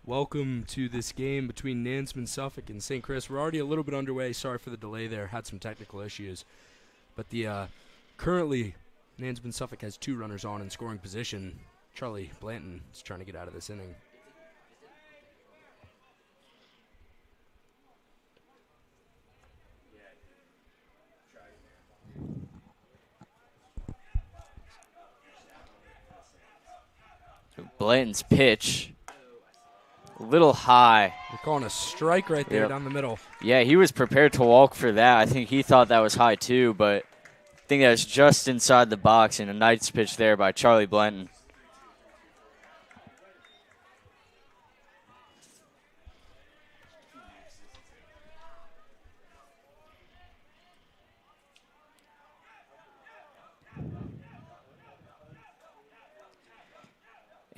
Welcome to this game between Nansemond-Suffolk and St. Chris. We're already a little bit underway. Sorry for the delay there. Had some technical issues. But currently, Nansemond-Suffolk has two runners on in scoring position. Charlie Blanton is trying to get out of this inning. Blanton's pitch, a little high. We're calling a strike right there down the middle. Yeah, he was prepared to walk for that. I think he thought that was high too, but I think that was just inside the box, and a nice pitch there by Charlie Blanton.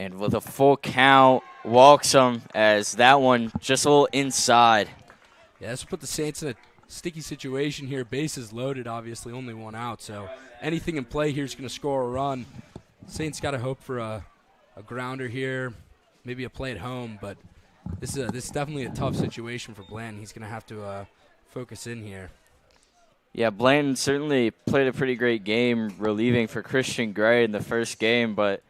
And with a full count, walks him as that one just a little inside. Yeah, this will put the Saints in a sticky situation here. Bases loaded, obviously, only one out. So anything in play here is going to score a run. Saints got to hope for a grounder here, maybe a play at home. But this is definitely a tough situation for Blanton. He's going to have to focus in here. Yeah, Blanton certainly played a pretty great game relieving for Christian Gray in the first game, but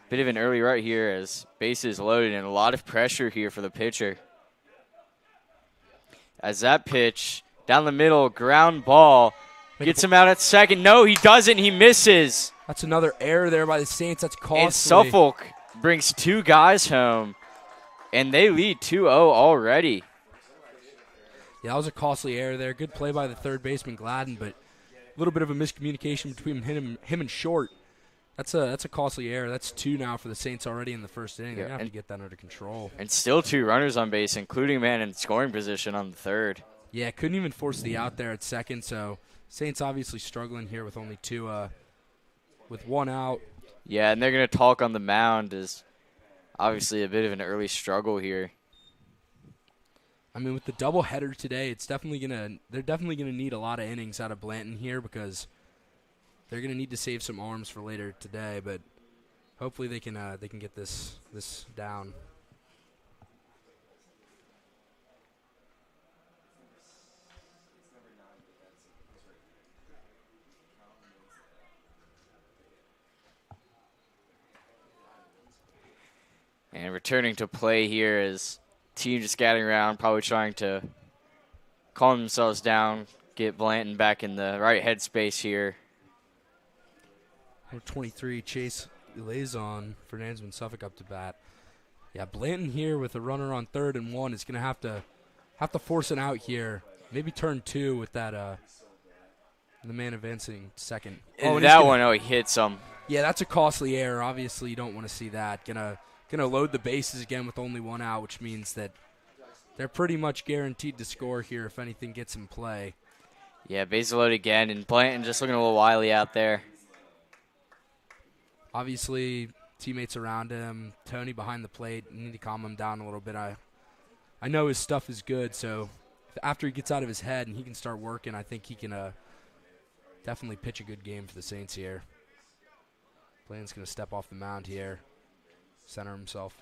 bit of an early right here as bases loaded and a lot of pressure here for the pitcher. As that pitch down the middle, ground ball, gets him out at second. No, he doesn't. He misses. That's another error there by the Saints. That's costly. And Suffolk brings two guys home, and they lead 2-0 already. Yeah, that was a costly error there. Good play by the third baseman, Gladden, but a little bit of a miscommunication between him and Short. That's a costly error. That's two now for the Saints already in the first inning. They're going to have to get that under control. And still two runners on base, including a man in scoring position on the third. Yeah, couldn't even force the out there at second, so Saints obviously struggling here with only two, with one out. Yeah, and they're going to talk on the mound is obviously a bit of an early struggle here. I mean, with the doubleheader today, they're definitely gonna need a lot of innings out of Blanton here because they're going to need to save some arms for later today, but hopefully they can get this down. And returning to play here is team just scatting around, probably trying to calm themselves down, get Blanton back in the right headspace here. Number 23, Chase Elazon for Nansemond-Suffolk up to bat. Yeah, Blanton here with a runner on third and one is going to have to force an out here. Maybe turn two with that the man advancing second. And that one, he hits him. Yeah, that's a costly error. Obviously, you don't want to see that. Gonna load the bases again with only one out, which means that they're pretty much guaranteed to score here if anything gets in play. Yeah, bases loaded again, and Blanton just looking a little wily out there. Obviously, teammates around him, Tony behind the plate, you need to calm him down a little bit. I know his stuff is good, so after he gets out of his head and he can start working, I think he can definitely pitch a good game for the Saints here. Blanton's going to step off the mound here, center himself.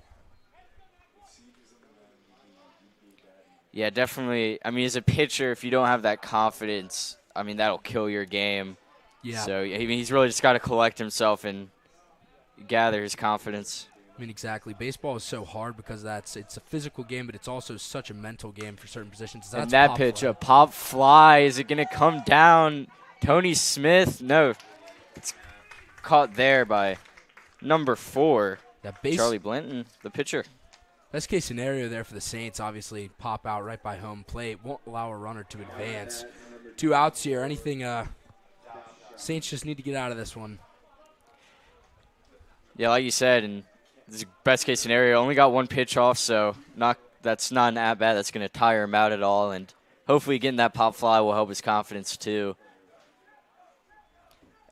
Yeah, definitely. I mean, as a pitcher, if you don't have that confidence, I mean, that'll kill your game. Yeah. So, I mean, he's really just got to collect himself and gather his confidence. I mean, exactly. Baseball is so hard because it's a physical game, but it's also such a mental game for certain positions. And that pitch, a pop fly, is it going to come down? Tony Smith? No. It's caught there by number 4, Charlie Blanton, the pitcher. Best case scenario there for the Saints, obviously, pop out right by home plate. Won't allow a runner to advance. 2 outs here. Anything, Saints just need to get out of this one. Yeah, like you said, and this is best case scenario. Only got one pitch off, so that's not an at-bat that's going to tire him out at all. And hopefully getting that pop fly will help his confidence too.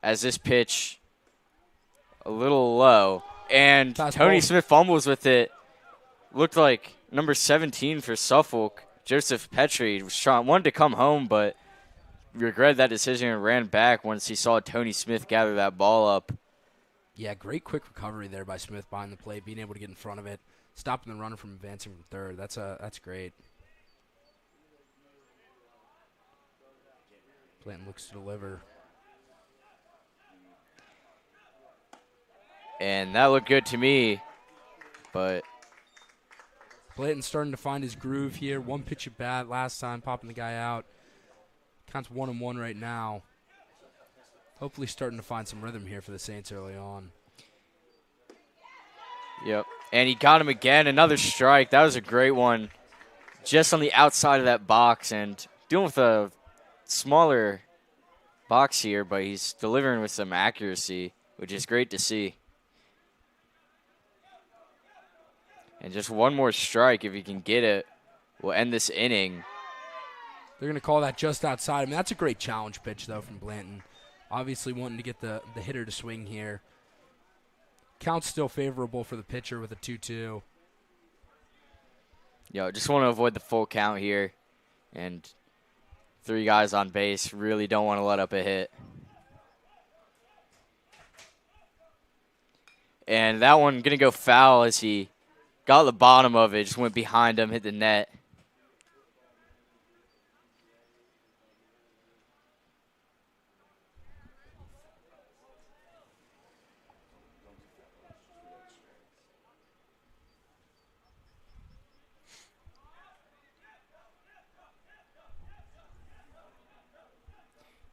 As this pitch a little low, and Tony Smith fumbles with it. Looked like number 17 for Suffolk, Joseph Petrie, wanted to come home, but regretted that decision and ran back once he saw Tony Smith gather that ball up. Yeah, great quick recovery there by Smith behind the plate, being able to get in front of it. stopping the runner from advancing from third. That's great. Blanton looks to deliver. And that looked good to me, but Blanton's starting to find his groove here. One pitch at bat last time, popping the guy out. Counts 1-1 right now. Hopefully starting to find some rhythm here for the Saints early on. Yep. And he got him again. Another strike. That was a great one. Just on the outside of that box, and dealing with a smaller box here, but he's delivering with some accuracy, which is great to see. And just one more strike, if he can get it, will end this inning. They're going to call that just outside. I mean, that's a great challenge pitch, though, from Blanton. Obviously wanting to get the hitter to swing here. Count's still favorable for the pitcher with a 2-2. Just want to avoid the full count here. And 3 guys on base, really don't want to let up a hit. And that one going to go foul as he got the bottom of it, just went behind him, hit the net.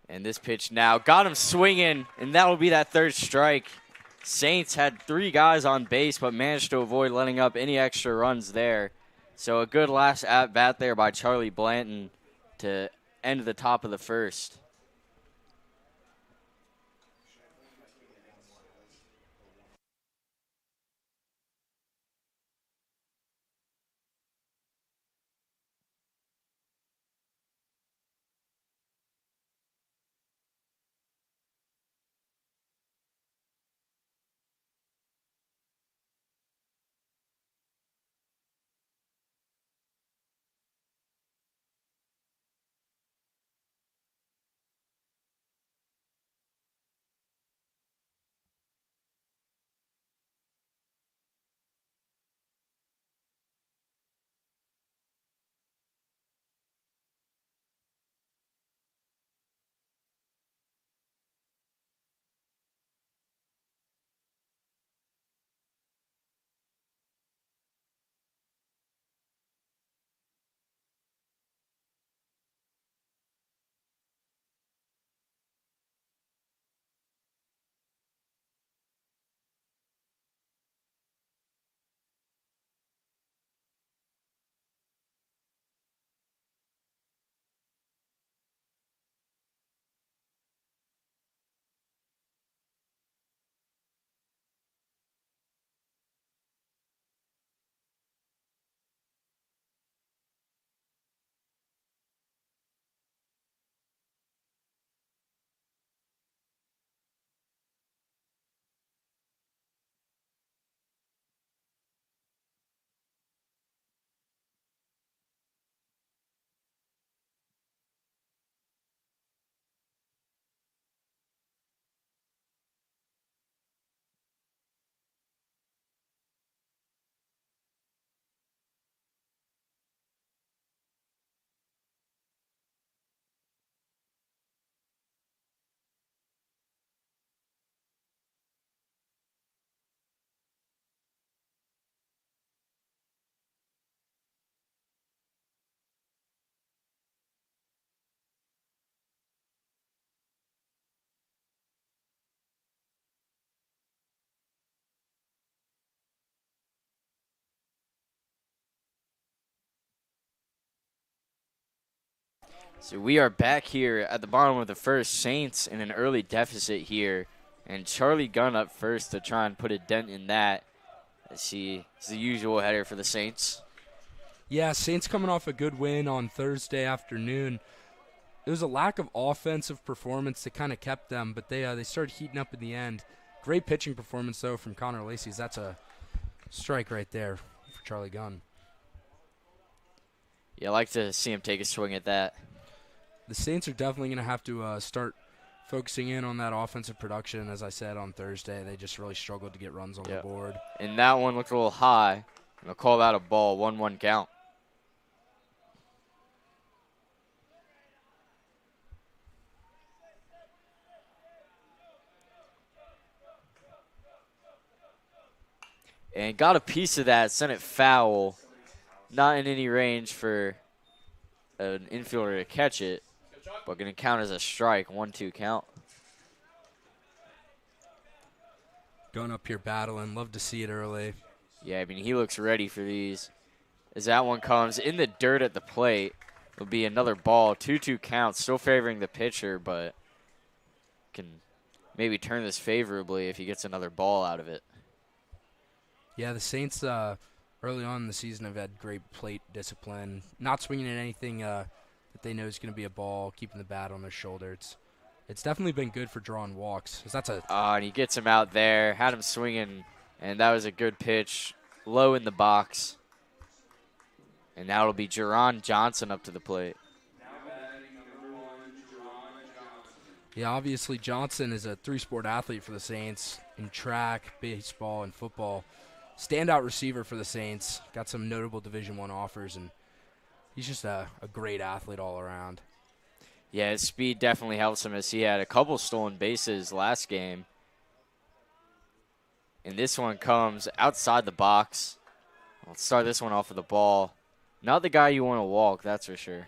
And this pitch now got him swinging, and that will be that 3rd strike. Saints had 3 guys on base, but managed to avoid letting up any extra runs there. So a good last at-bat there by Charlie Blanton to end the top of the 1st. So we are back here at the bottom of the 1st. Saints in an early deficit here. And Charlie Gunn up first to try and put a dent in that. As he is the usual header for the Saints. Yeah, Saints coming off a good win on Thursday afternoon. It was a lack of offensive performance that kind of kept them, but they started heating up in the end. Great pitching performance, though, from Connor Lacey's. That's a strike right there for Charlie Gunn. Yeah, I like to see him take a swing at that. The Saints are definitely going to have to start focusing in on that offensive production. As I said on Thursday, they just really struggled to get runs on the board. And that one looked a little high. They'll call that a ball, 1-1 count. And got a piece of that, sent it foul. Not in any range for an infielder to catch it, but going to count as a strike, 1-2 count. Going up here battling. Love to see it early. Yeah, I mean, he looks ready for these. As that one comes in the dirt at the plate, it'll be another ball, 2-2 count, still favoring the pitcher, but can maybe turn this favorably if he gets another ball out of it. Yeah, the Saints early on in the season have had great plate discipline, not swinging at anything that they know is going to be a ball, keeping the bat on their shoulder. It's definitely been good for drawing walks. And he gets him out there, had him swinging, and that was a good pitch, low in the box. And now it'll be Jerron Johnson up to the plate. Yeah, obviously Johnson is a three-sport athlete for the Saints in track, baseball, and football. Standout receiver for the Saints. Got some notable Division I offers, and he's just a great athlete all around. Yeah, his speed definitely helps him as he had a couple stolen bases last game. And this one comes outside the box. Let's start this one off with the ball. Not the guy you want to walk, that's for sure.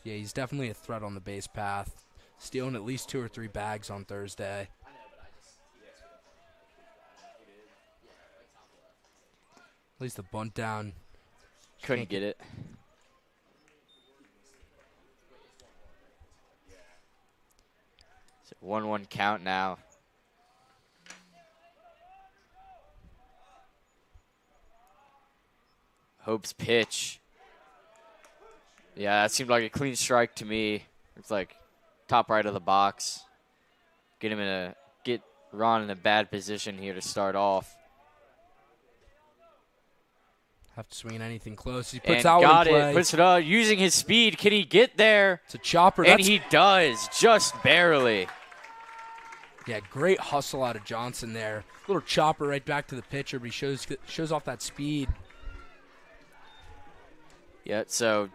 Yeah, he's definitely a threat on the base path. Stealing at least 2 or 3 bags on Thursday. At least the bunt down. Couldn't get it. It's a 1-1 count now. Hope's pitch. Yeah, that seemed like a clean strike to me. It's like top right of the box. Get Ron in a bad position here to start off. Have to swing at anything close. He puts and out got in play. it. Puts it up. Using his speed. Can he get there? It's a chopper. And he does, just barely. Yeah, great hustle out of Johnson there. Little chopper right back to the pitcher, but he shows off that speed. Yeah, so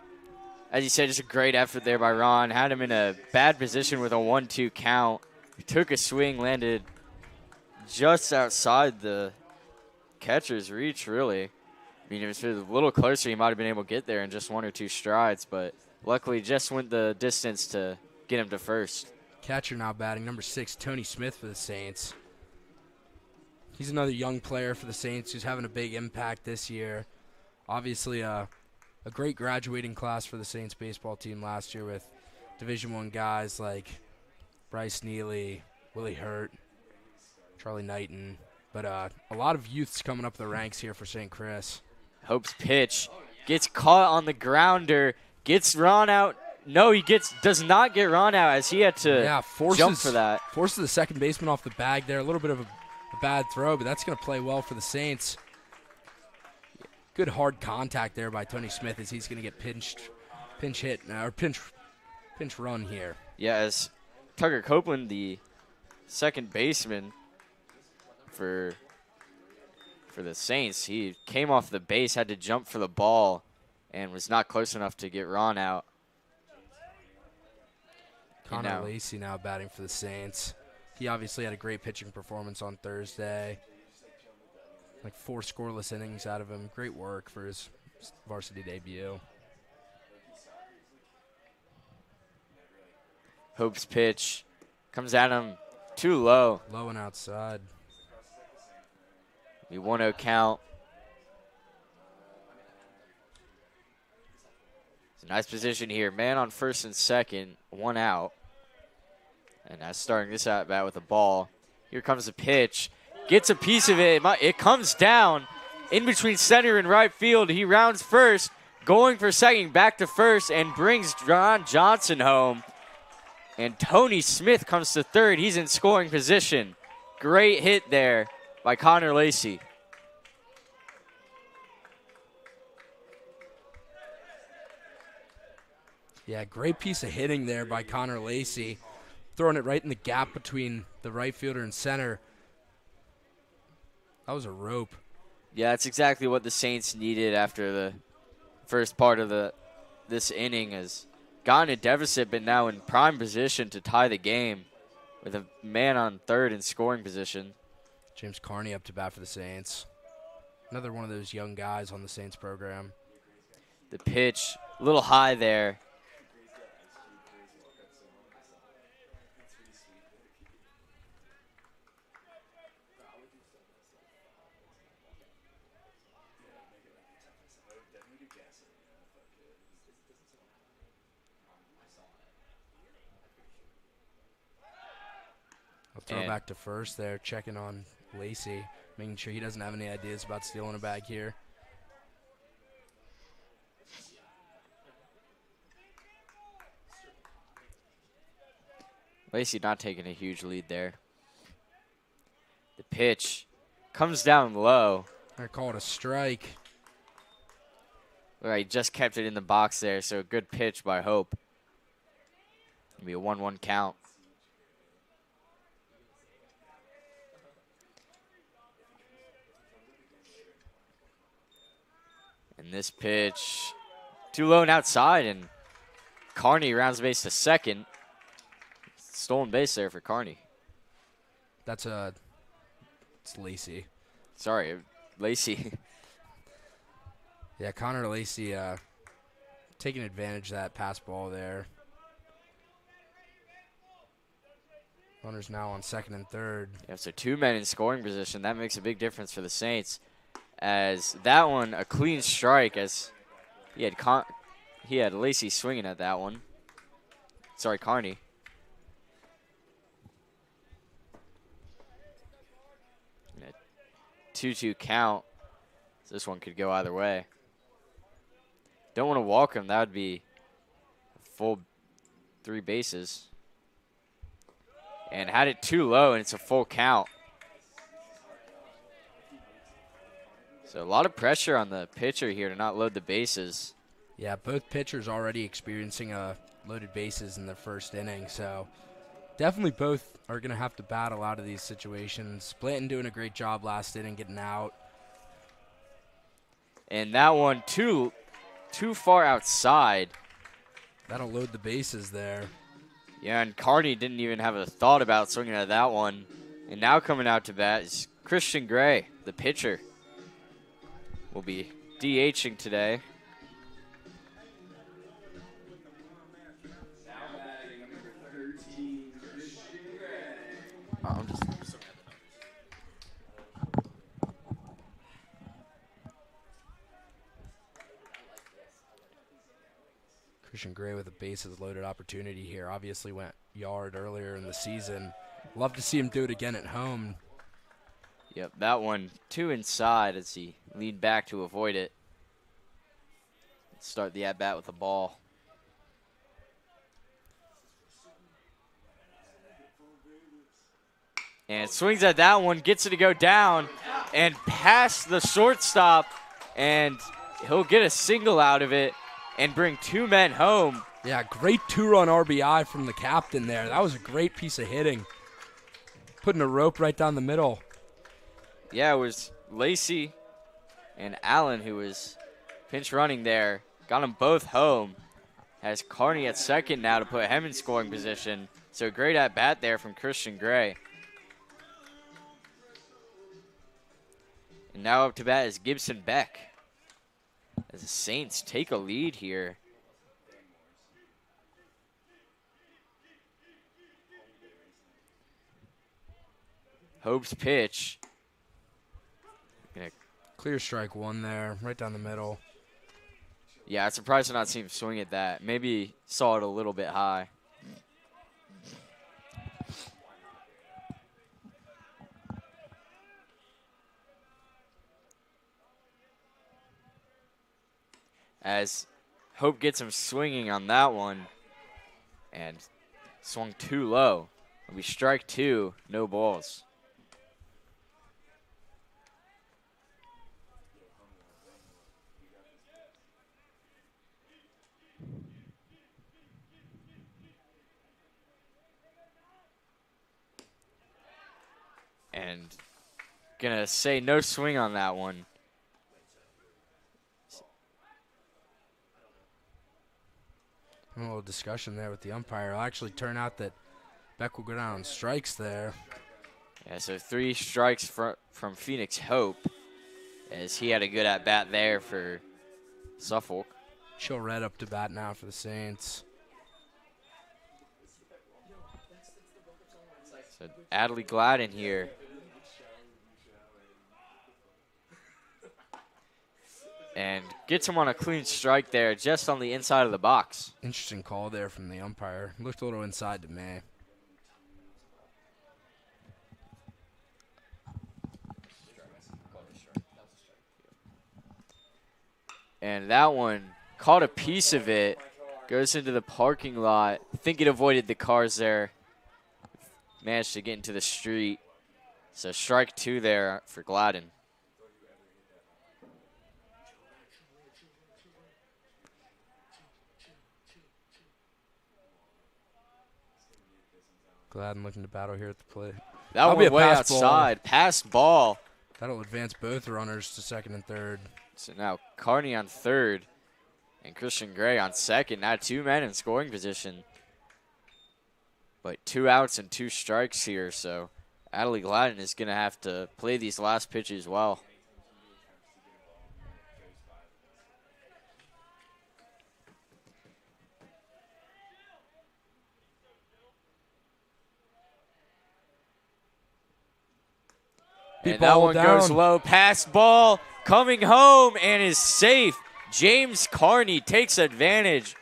as you said, just a great effort there by Ron. Had him in a bad position with a 1-2 count. He took a swing, landed just outside the catcher's reach, really. I mean, if it was a little closer, he might have been able to get there in just 1 or 2 strides, but luckily just went the distance to get him to first. Catcher now batting, number 6, Tony Smith for the Saints. He's another young player for the Saints who's having a big impact this year. Obviously, a great graduating class for the Saints baseball team last year with Division I guys like Bryce Neely, Willie Hurt, Charlie Knighton. But a lot of youths coming up the ranks here for St. Chris. Hope's pitch gets caught on the grounder, gets Ron out. No, does not get Ron out as he had to jump for that. Forces the second baseman off the bag there. A little bit of a bad throw, but that's going to play well for the Saints. Good hard contact there by Tony Smith as he's going to get pinch run here. Yeah, as Tucker Copeland, the second baseman for the Saints, he came off the base, had to jump for the ball, and was not close enough to get Ron out. Connor Lacey now batting for the Saints. He obviously had a great pitching performance on Thursday. Like 4 scoreless innings out of him. Great work for his varsity debut. Hope's pitch comes at him too low. Low and outside. The 1-0 count. It's a nice position here. Man on first and second, 1 out. And that's starting this at bat with a ball. Here comes the pitch. Gets a piece of it. It comes down in between center and right field. He rounds first, going for second, back to first, and brings Ron Johnson home. And Tony Smith comes to third. He's in scoring position. Great hit there by Connor Lacey. Yeah, great piece of hitting there by Connor Lacey. Throwing it right in the gap between the right fielder and center. That was a rope. Yeah, that's exactly what the Saints needed after the first part of this inning. Has gotten a deficit, but now in prime position to tie the game with a man on third in scoring position. James Carney up to bat for the Saints. Another one of those young guys on the Saints program. The pitch, a little high there. I'll throw back to first there, checking on Lacey, making sure he doesn't have any ideas about stealing a bag here. Lacey not taking a huge lead there. The pitch comes down low. I call it a strike. All right, just kept it in the box there, so a good pitch by Hope. It'll be a 1-1 count. And this pitch, too low and outside, and Carney rounds base to second. Stolen base there for Carney. It's Lacey. Sorry, Lacey. Yeah, Connor Lacey taking advantage of that pass ball there. Runners now on second and third. Yeah, so 2 men in scoring position. That makes a big difference for the Saints. As that one, a clean strike, as he had Lacey swinging at that one. Sorry, Carney. And a 2-2 count. So this one could go either way. Don't want to walk him. That would be a full 3 bases. And had it too low, and it's a full count. So a lot of pressure on the pitcher here to not load the bases. Yeah, both pitchers already experiencing loaded bases in the first inning, so definitely both are going to have to battle out of these situations. Blanton doing a great job last inning, getting out. And that one too far outside. That'll load the bases there. Yeah, and Carney didn't even have a thought about swinging at that one. And now coming out to bat is Christian Gray, the pitcher. Will be DHing today. Christian Gray with a bases loaded opportunity here. Obviously went yard earlier in the season. Love to see him do it again at home. Yep, that one too inside as he leaned back to avoid it. Start the at-bat with the ball. And swings at that one, gets it to go down and past the shortstop, and he'll get a single out of it and bring 2 men home. Yeah, great 2-run RBI from the captain there. That was a great piece of hitting. Putting a rope right down the middle. Yeah, it was Lacey and Allen who was pinch running there. Got them both home. Has Carney at second now to put him in scoring position. So great at bat there from Christian Gray. And now up to bat is Gibson Beck. As the Saints take a lead here. Hope's pitch. Clear strike one there, right down the middle. Yeah, I'm surprised to not see him swing at that. Maybe saw it a little bit high. As Hope gets him swinging on that one and swung too low. It'll be strike 2, no balls. And gonna say no swing on that one. A little discussion there with the umpire. It'll actually turn out that Beck will go down on strikes there. Yeah, so 3 strikes from Phoenix Hope, as he had a good at-bat there for Suffolk. Chill Red up to bat now for the Saints. So Adley Gladden here. And gets him on a clean strike there, just on the inside of the box. Interesting call there from the umpire. Looked a little inside to me. And that one caught a piece of it, goes into the parking lot. I think it avoided the cars there. Managed to get into the street. So strike 2 there for Gladden. Gladden looking to battle here at the plate. That went way outside. Passed ball. That'll advance both runners to second and third. So now Carney on third and Christian Gray on second. Now 2 men in scoring position. But 2 outs and 2 strikes here, so Adley Gladden is going to have to play these last pitches well. And that one goes low. Pass ball coming home and is safe. James Carney takes advantage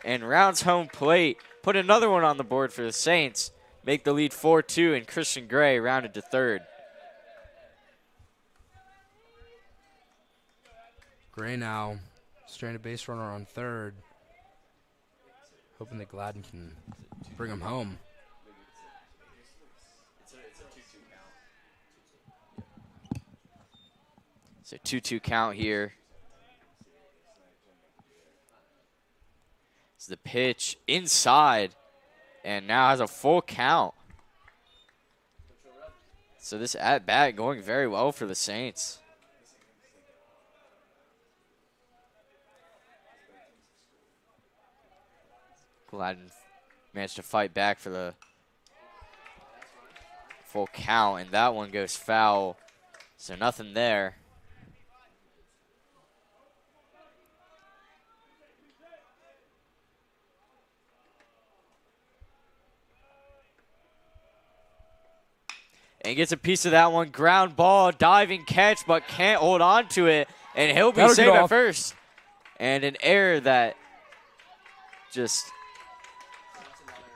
and rounds home plate. Put another one on the board for the Saints. Make the lead 4-2, and Christian Gray rounded to third. Gray now stranded base runner on third. Hoping that Gladden can bring him home. It's a 2-2 count here. It's the pitch inside, and now has a full count. So this at-bat going very well for the Saints. Gladden managed to fight back for the full count, and that one goes foul. So nothing there. And gets a piece of that one. Ground ball, diving catch, but can't hold on to it. And he'll be safe at first. And an error that just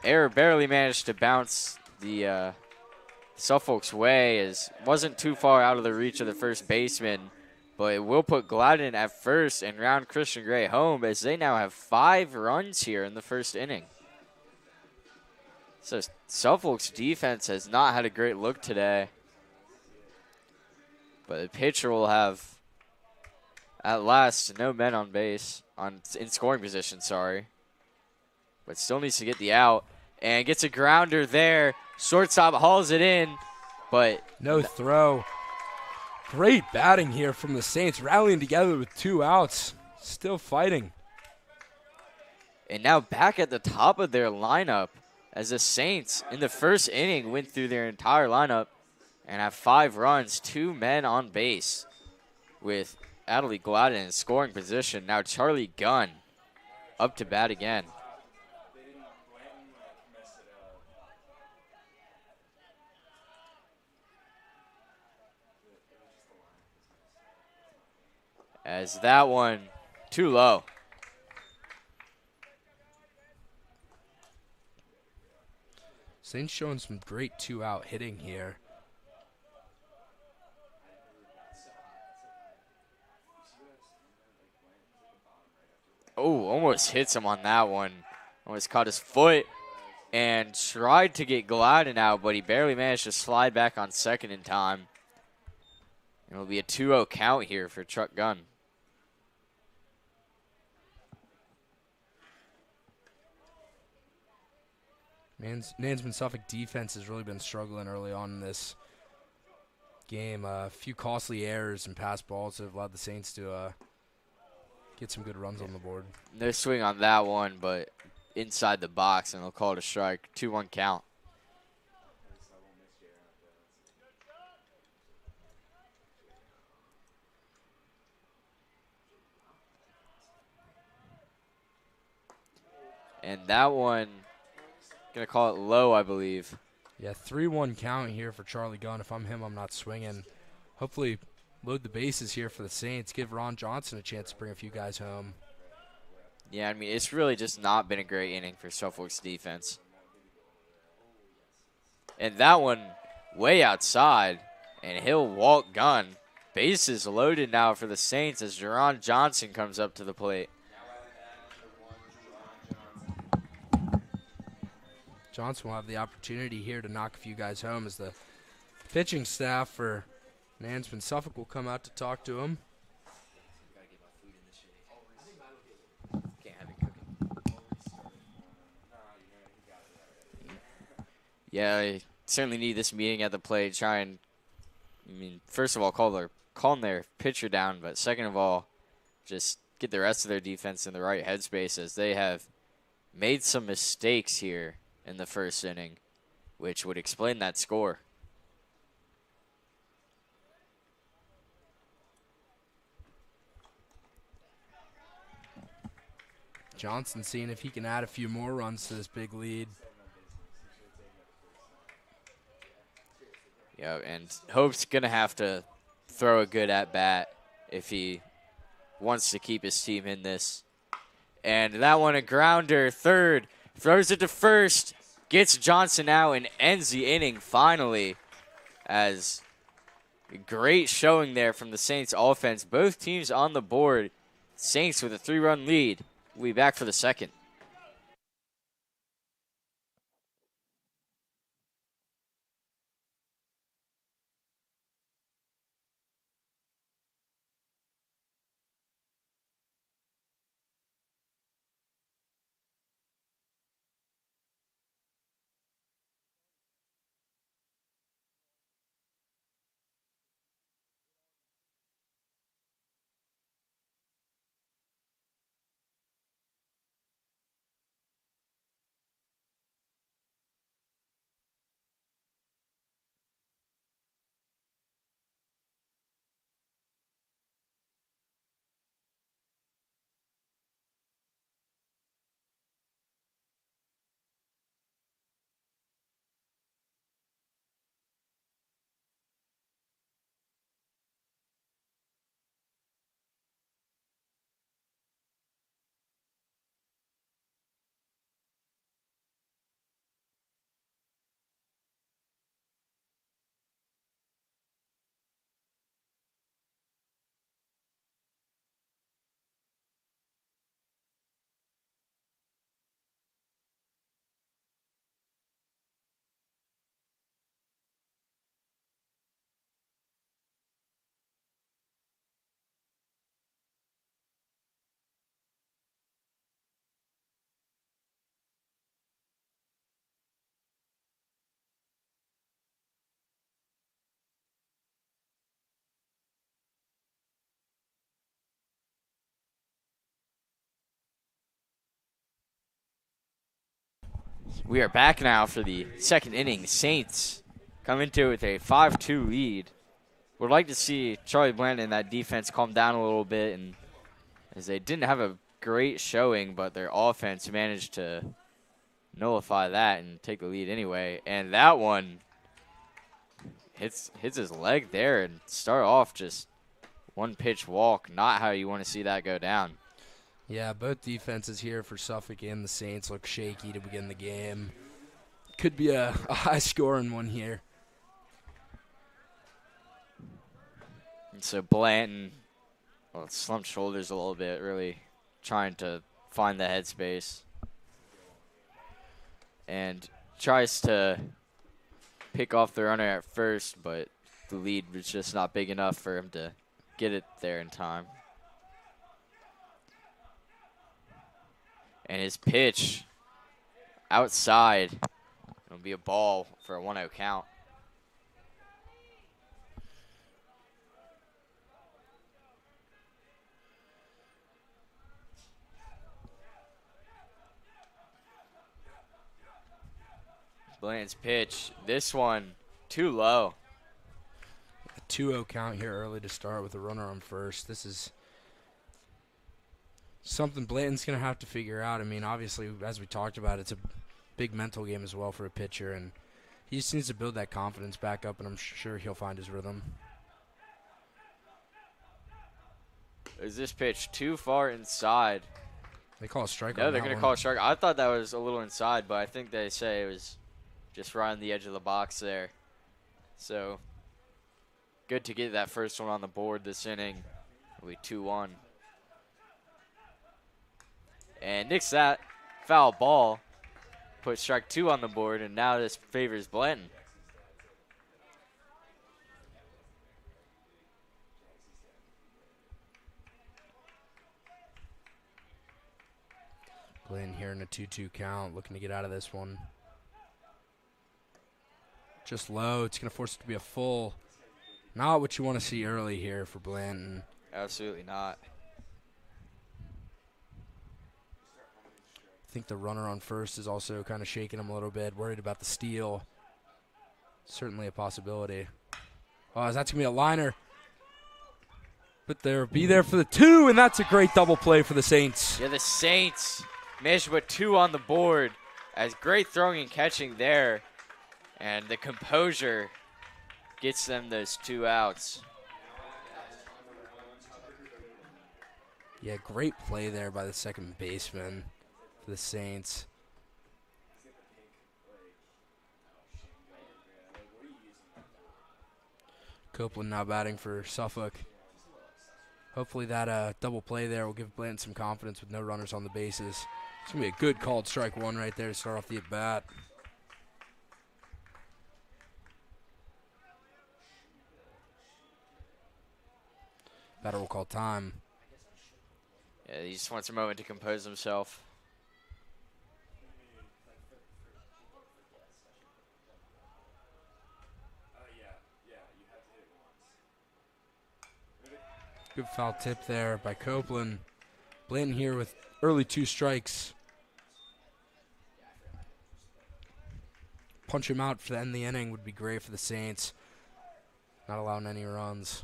barely managed to bounce the Suffolk's way. As wasn't too far out of the reach of the first baseman. But it will put Gladden at first and round Christian Gray home, as they now have 5 runs here in the first inning. So Suffolk's defense has not had a great look today. But the pitcher will have, at last, no men on base, in scoring position, sorry. But still needs to get the out. And gets a grounder there. Shortstop hauls it in, but no throw. Great batting here from the Saints, rallying together with 2 outs. Still fighting. And now back at the top of their lineup, as the Saints in the first inning went through their entire lineup and have 5 runs, 2 men on base, with Adley Gladden in scoring position. Now Charlie Gunn up to bat again. As that one too low. Saints showing some great 2-out hitting here. Oh, almost hits him on that one. Almost caught his foot and tried to get Gladden out, but he barely managed to slide back on second in time. It'll be a 2-0 count here for Chuck Gunn. Nansemond-Suffolk defense has really been struggling early on in this. game. A few costly errors and pass balls have allowed the Saints to get some good runs on the board. No swing on that one, but inside the box, and they'll call it a strike. 2-1 count. And that one, going to call it low, I believe. Yeah, 3-1 count here for Charlie Gunn. If I'm him, I'm not swinging. Hopefully load the bases here for the Saints. Give Ron Johnson a chance to bring a few guys home. Yeah, I mean, it's really just not been a great inning for Suffolk's defense. And that one way outside, and he'll walk Gunn. Bases loaded now for the Saints as Jerron Johnson comes up to the plate. Johnson will have the opportunity here to knock a few guys home as the pitching staff for Nansemond-Suffolk will come out to talk to him. Yeah, I certainly need this meeting at the plate. Try and, first of all, calm their pitcher down, but second of all, just get the rest of their defense in the right headspace as they have made some mistakes here in the first inning, which would explain that score. Johnson seeing if he can add a few more runs to this big lead. Yeah, and Hope's going to have to throw a good at-bat if he wants to keep his team in this. And that one, a grounder, third, throws it to first, gets Johnson out, and ends the inning finally. As a great showing there from the Saints offense. Both teams on the board. Saints with a 3-run lead. We'll be back for the second. We are back now for the second inning. Saints come into it with a 5-2 lead. Would like to see Charlie Bland and that defense calm down a little bit, and as they didn't have a great showing, but their offense managed to nullify that and take the lead anyway. And that one hits his leg there and start off just one pitch walk. Not how you want to see that go down. Yeah, both defenses here for Suffolk and the Saints look shaky to begin the game. Could be a high-scoring one here. And so Blanton, well, slumped shoulders a little bit, really trying to find the headspace. And tries to pick off the runner at first, but the lead was just not big enough for him to get it there in time. And his pitch outside, it'll be a ball for a 1-0 count. Blanton's pitch. This one too low. A 2-0 count here early to start with a runner on first. This is something Blanton's going to have to figure out. I mean, obviously, as we talked about, it's a big mental game as well for a pitcher, and he just needs to build that confidence back up, and I'm sure he'll find his rhythm. Is this pitch too far inside? They call a strike. No, they're going to call a strike. I thought that was a little inside, but I think they say it was just right on the edge of the box there. So, good to get that first one on the board this inning. It'll be 2-1. And nicks that foul ball. Put strike 2 on the board, and now this favors Blanton. Blanton here in a 2-2 count, looking to get out of this one. Just low. It's going to force it to be a full. Not what you want to see early here for Blanton. Absolutely not. I think the runner on first is also kind of shaking him a little bit, worried about the steal. Certainly a possibility. Oh, that's going to be a liner. But they'll be there for the 2, and that's a great double play for the Saints. Yeah, the Saints managed to put 2 on the board. As great throwing and catching there. And the composure gets them those 2 outs. Yeah, great play there by the second baseman for the Saints. Copeland now batting for Suffolk. Hopefully that double play there will give Blanton some confidence with no runners on the bases. It's going to be a good called strike 1 right there to start off the at-bat. Batter will call time. Yeah, he just wants a moment to compose himself. Good foul tip there by Copeland. Blanton here with early 2 strikes. Punch him out for the end of the inning would be great for the Saints. Not allowing any runs.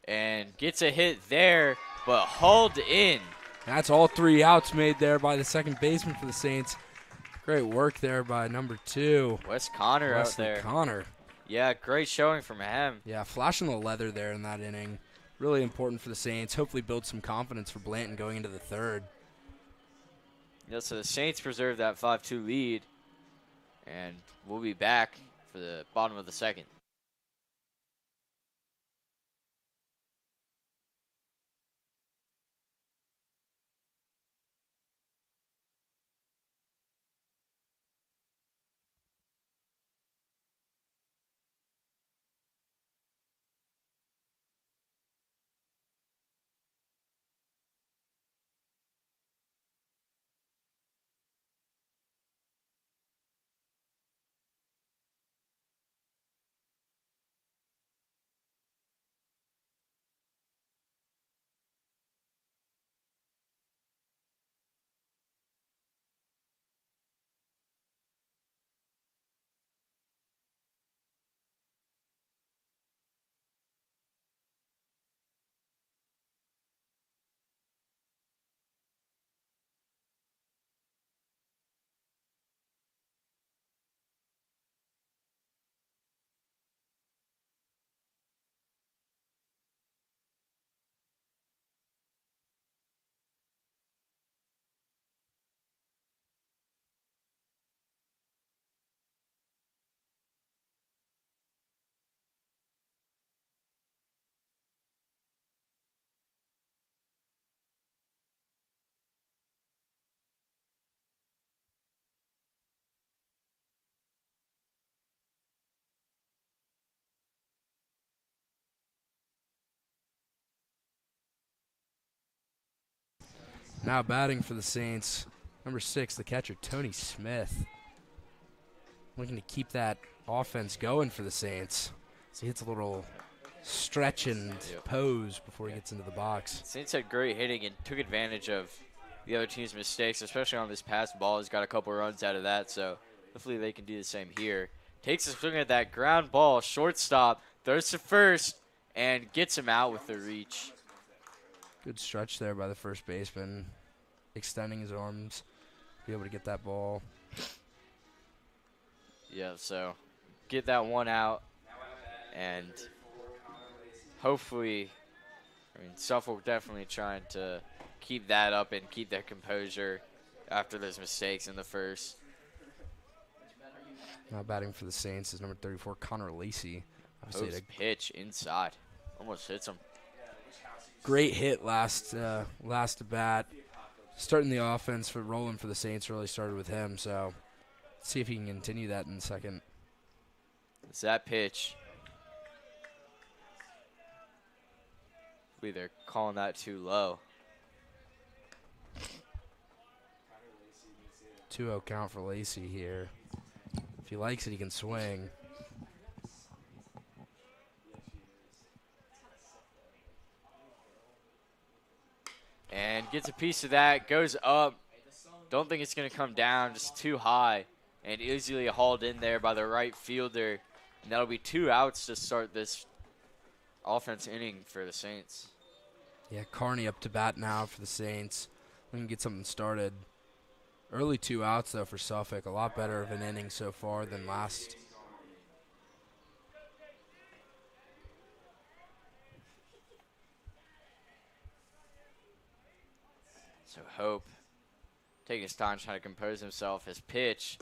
And gets a hit there, but hauled in. That's all 3 outs made there by the second baseman for the Saints. Great work there by number 2. Wes Connor out there. Connor. Yeah, great showing from him. Yeah, flashing the leather there in that inning. Really important for the Saints. Hopefully build some confidence for Blanton going into the 3rd. Yeah, so the Saints preserve that 5-2 lead. And we'll be back for the bottom of the 2nd. Now batting for the Saints, number 6, the catcher, Tony Smith. Looking to keep that offense going for the Saints. So he hits a little stretch and pose before he gets into the box. Saints had great hitting and took advantage of the other team's mistakes, especially on this pass ball. He's got a couple runs out of that, so hopefully they can do the same here. Takes a swing at that ground ball, shortstop, throws to first, and gets him out with the reach. Good stretch there by the first baseman, extending his arms, be able to get that ball. Yeah, so get that one out, and hopefully, Suffolk definitely trying to keep that up and keep their composure after those mistakes in the first. Now batting for the Saints is number 34, Connor Lacey. Post pitch inside. Almost hits him. Great hit last at bat. Starting the offense for rolling for the Saints really started with him, so let's see if he can continue that in the second. It's that pitch. I believe they're calling that too low. 2-0 count for Lacey here. If he likes it, he can swing. And gets a piece of that, goes up. Don't think it's going to come down, just too high. And easily hauled in there by the right fielder. And that'll be 2 outs to start this offense inning for the Saints. Yeah, Carney up to bat now for the Saints. We can get something started. Early 2 outs, though, for Suffolk. A lot better of an inning so far than last. So Hope taking his time trying to compose himself. His pitch,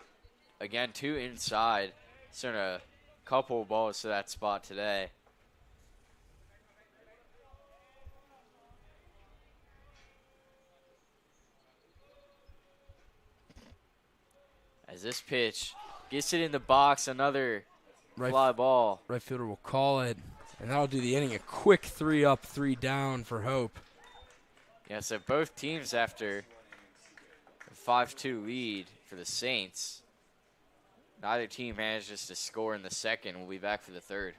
again, 2 inside. Sent a couple balls to that spot today. As this pitch gets it in the box, another fly ball. Right fielder will call it, and that'll do the inning. A quick 3 up, 3 down for Hope. Yeah, so both teams after a 5-2 lead for the Saints. Neither team manages to score in the second. We'll be back for the third.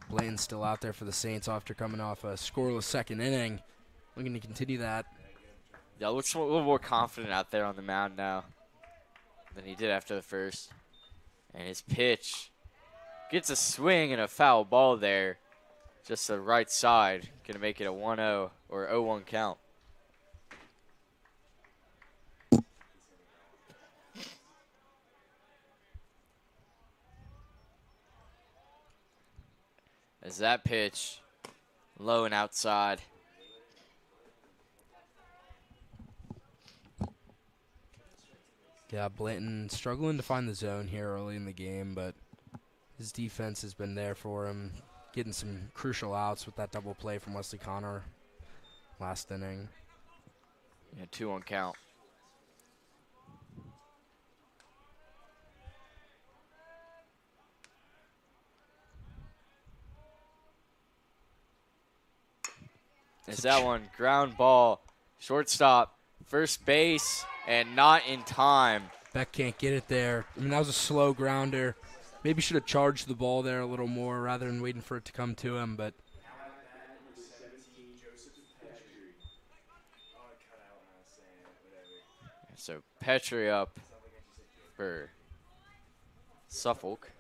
Blayton's still out there for the Saints after coming off a scoreless second inning. Looking to continue that. Yeah, looks a little more confident out there on the mound now than he did after the first. And his pitch gets a swing and a foul ball there. Just the right side. Going to make it a 1-0 or 0-1 count. As that pitch, low and outside. Yeah, Blayton struggling to find the zone here early in the game, but his defense has been there for him, getting some crucial outs with that double play from Wesley Connor last inning. Yeah, 2-1 count. Is that one ground ball Shortstop, first base, and not in time. Beck can't get it there. I mean, that was a slow grounder. Maybe should have charged the ball there a little more rather than waiting for it to come to him, but so Petrie up for Suffolk.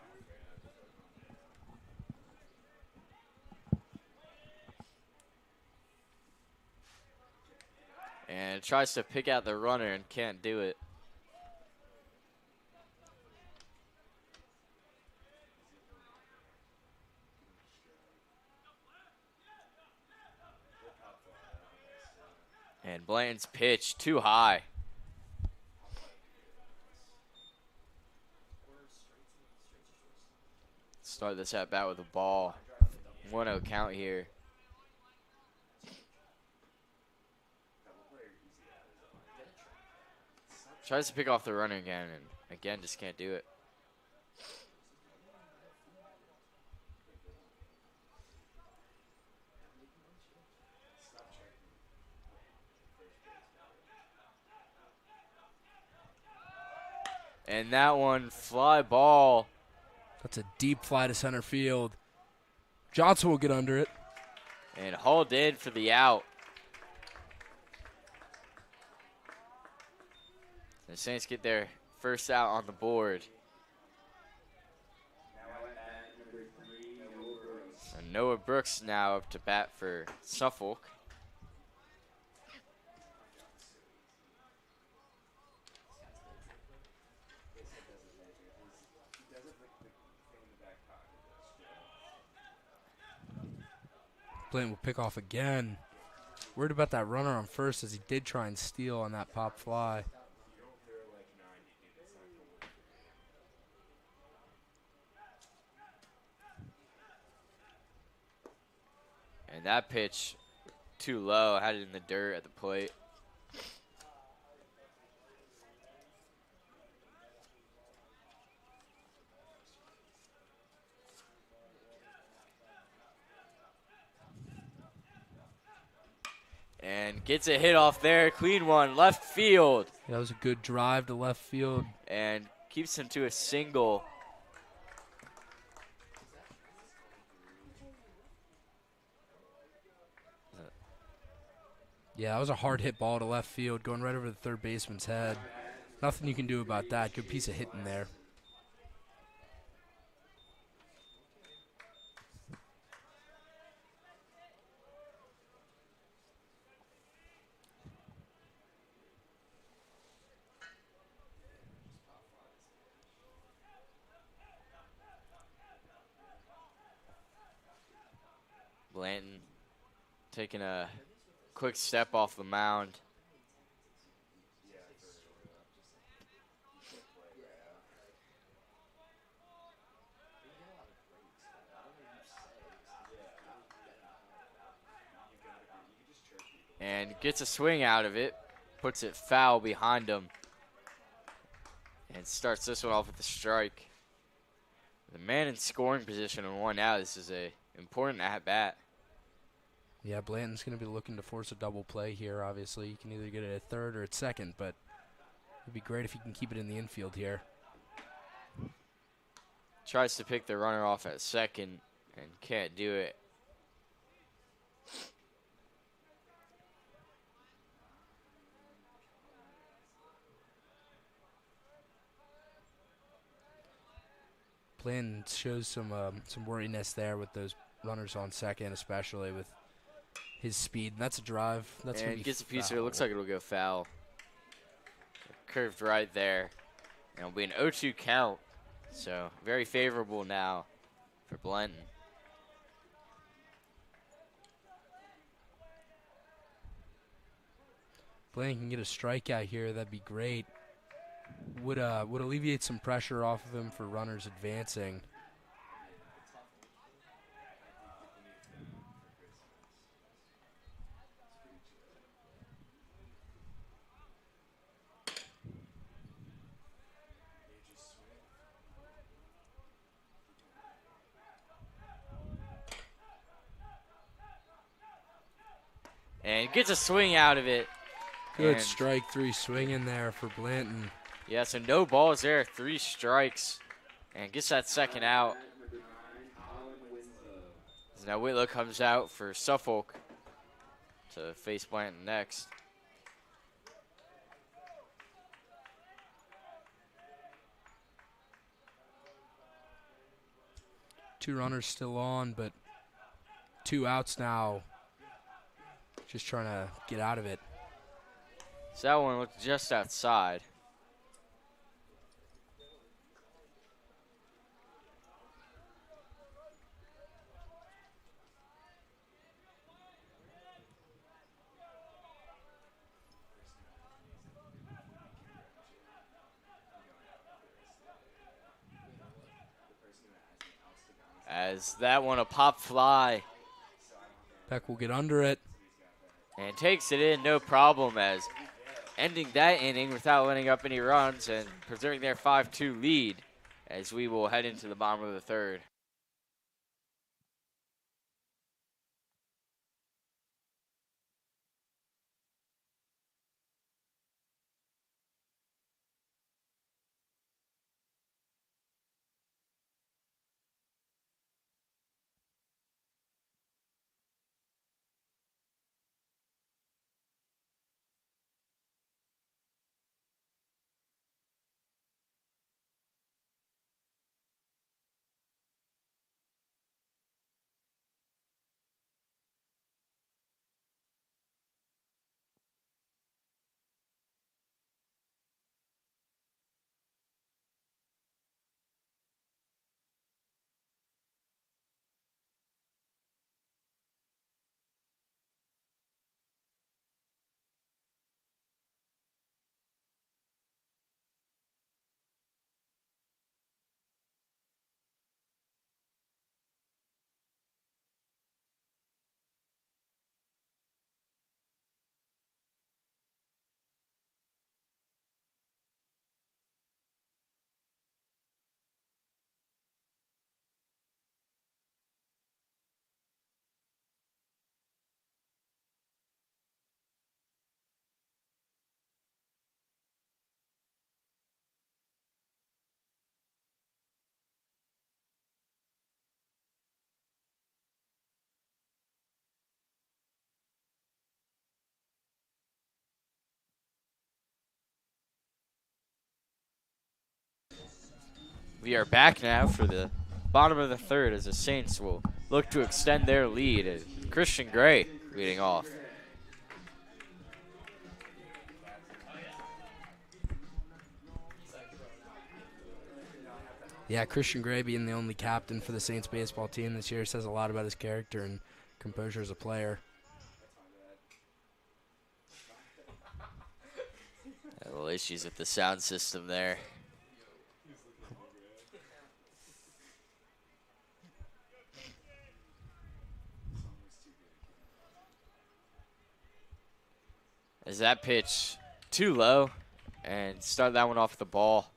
And tries to pick out the runner and can't do it. And Blanton's pitch too high. Start this at bat with a ball. 1-0 count here. Tries to pick off the runner again, and again just can't do it. And that one, fly ball. That's a deep fly to center field. Johnson will get under it. And Hall did for the out. The Saints get their first out on the board. And Noah Brooks now up to bat for Suffolk. Blanton will pick off again. Worried about that runner on first as he did try and steal on that pop fly. And that pitch too low, had it in the dirt at the plate. And gets a hit off there, clean one, left field. Yeah, that was a good drive to left field. And keeps him to a single. Yeah, that was a hard hit ball to left field, going right over the third baseman's head. Nothing you can do about that. Good piece of hitting there. Blanton taking a quick step off the mound. And gets a swing out of it, puts it foul behind him, and starts this one off with a strike. The man in scoring position on 1 out. This is a important at bat. Yeah, Blanton's going to be looking to force a double play here, obviously. You can either get it at third or at second, but it'd be great if he can keep it in the infield here. Tries to pick the runner off at second and can't do it. Blanton shows some worriness there with those runners on second, especially with his speed. And that's a drive. That's and gonna be gets a piece of it. foul. Looks like it'll go foul. Curved right there. And it'll be an 0-2 count. So very favorable now for Blanton. Blanton can get a strikeout here. That'd be great. Would alleviate some pressure off of him for runners advancing. And gets a swing out of it. Good strike three swing in there for Blanton. Yeah, so no balls there, 3 strikes, and gets that second out. Now Whitlow comes out for Suffolk to face Blanton next. Two runners still on, but 2 outs now. Just trying to get out of it. So that one looked just outside. As that one a pop fly. Beck will get under it. And takes it in, no problem, as ending that inning without letting up any runs and preserving their 5-2 lead as we will head into the bottom of the third. We are back now for the bottom of the third as the Saints will look to extend their lead. Christian Gray leading off. Yeah, Christian Gray being the only captain for the Saints baseball team this year says a lot about his character and composure as a player. A little issues with the sound system there. As that pitch too low and start that one off the ball.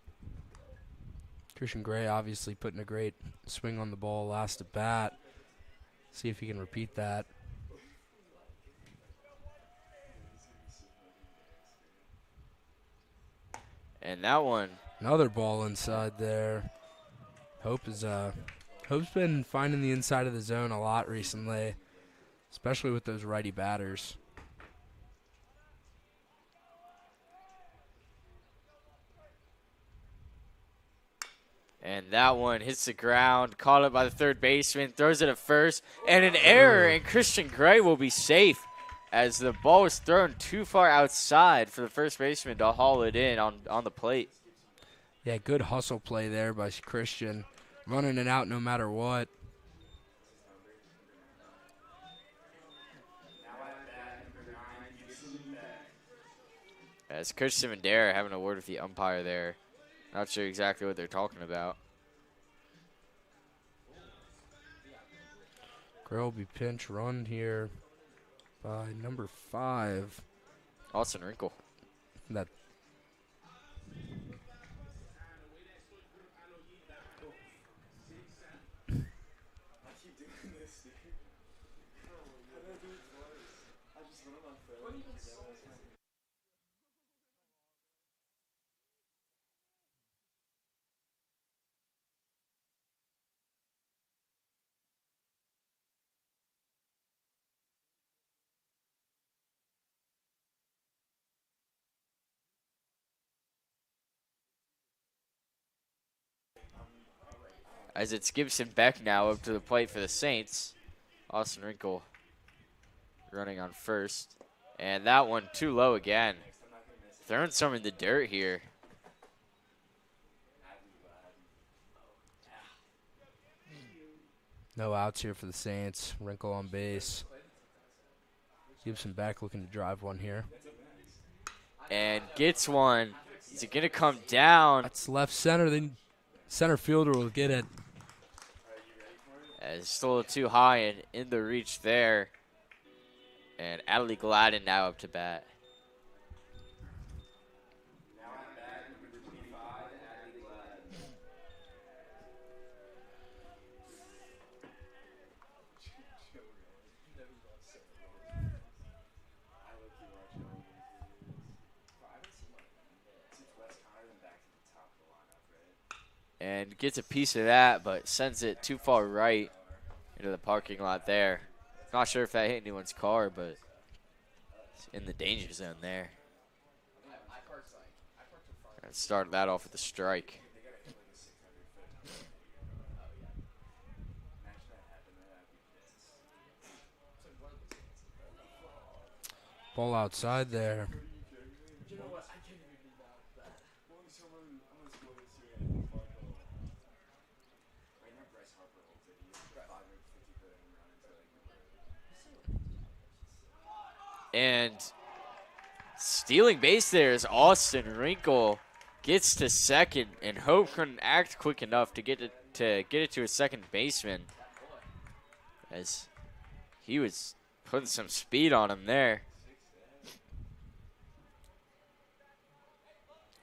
Christian Gray obviously putting a great swing on the ball last at bat. See if he can repeat that. And that one. Another ball inside there. Hope's been finding the inside of the zone a lot recently, especially with those righty batters. And that one hits the ground, caught up by the third baseman, throws it at first, and an error, and Christian Gray will be safe as the ball was thrown too far outside for the first baseman to haul it in on the plate. Yeah, good hustle play there by Christian, running it out no matter what. As Coach Simondera having a word with the umpire there. Not sure exactly what they're talking about. Gray will be pinch run here by number 5. Austin Wrinkle. That as it's Gibson Beck now up to the plate for the Saints. Austin Wrinkle running on first. And that one too low again. Throwing some in the dirt here. No outs here for the Saints. Wrinkle on base. Gibson Beck looking to drive one here. And gets one. Is it going to come down? That's left center. Then center fielder will get it. It's still a little too high and in the reach there. And Adley Gladden now up to bat. And gets a piece of that, but sends it too far right into the parking lot there. Not sure if that hit anyone's car, but it's in the danger zone there. And start that off with a strike. Ball outside there. And stealing base there is Austin Wrinkle. Gets to second, and Hope couldn't act quick enough to get it to his second baseman, as he was putting some speed on him there.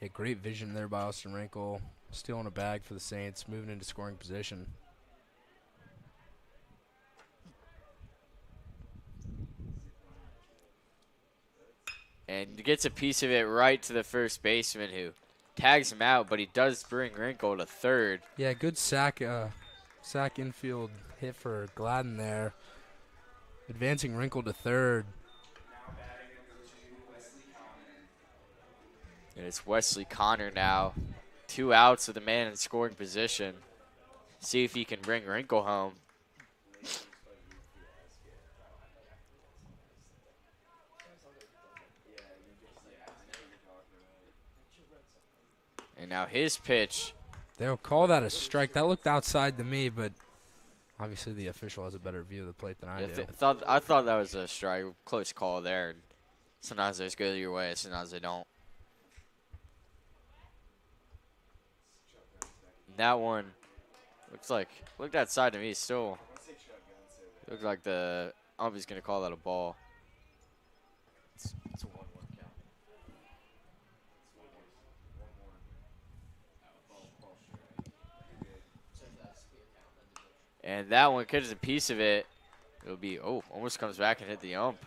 Yeah, great vision there by Austin Wrinkle. Stealing a bag for the Saints, moving into scoring position. And gets a piece of it right to the first baseman, who tags him out, but he does bring Wrinkle to third. Yeah, good sack infield hit for Gladden there. Advancing Wrinkle to third. And it's Wesley Connor now. 2 outs with a man in scoring position. See if he can bring Wrinkle home. And now his pitch. They'll call that a strike. That looked outside to me, but obviously the official has a better view of the plate than I do. I thought that was a strike. Close call there. Sometimes those go your way, sometimes they don't. That one looked outside to me still. Looked like the ump's going to call that a ball. It's a 1-1 count. And that one catches a piece of it. It'll be, almost comes back and hit the ump.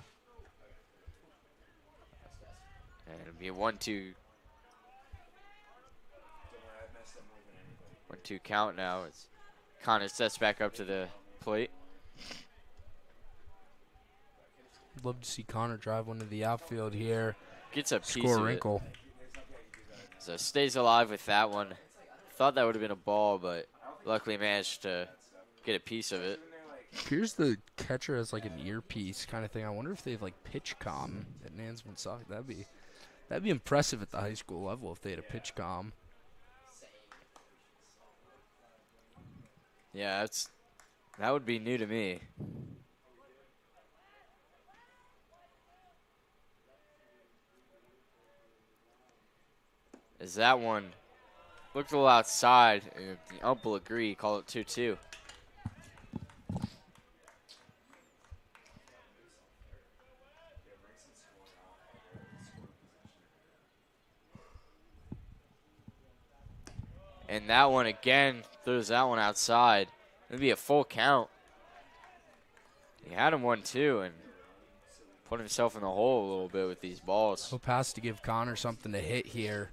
And it'll be a 1-2. 1-2 count now. It's Connor sets back up to the plate. Love to see Connor drive one to the outfield here. Gets a piece Score of Wrinkle. it. So stays alive with that one. Thought that would have been a ball, but luckily managed to get a piece of it. Appears the catcher has like an earpiece kind of thing. I wonder if they have like pitch comm at Nansemond-Suffolk. That'd be impressive at the high school level if they had a pitch comm. Yeah, that would be new to me. As that one looked a little outside, and the ump will agree, call it 2-2. And that one again throws that one outside. It'll be a full count. He had him 1-2 and put himself in the hole a little bit with these balls. Hope has to give Connor something to hit here.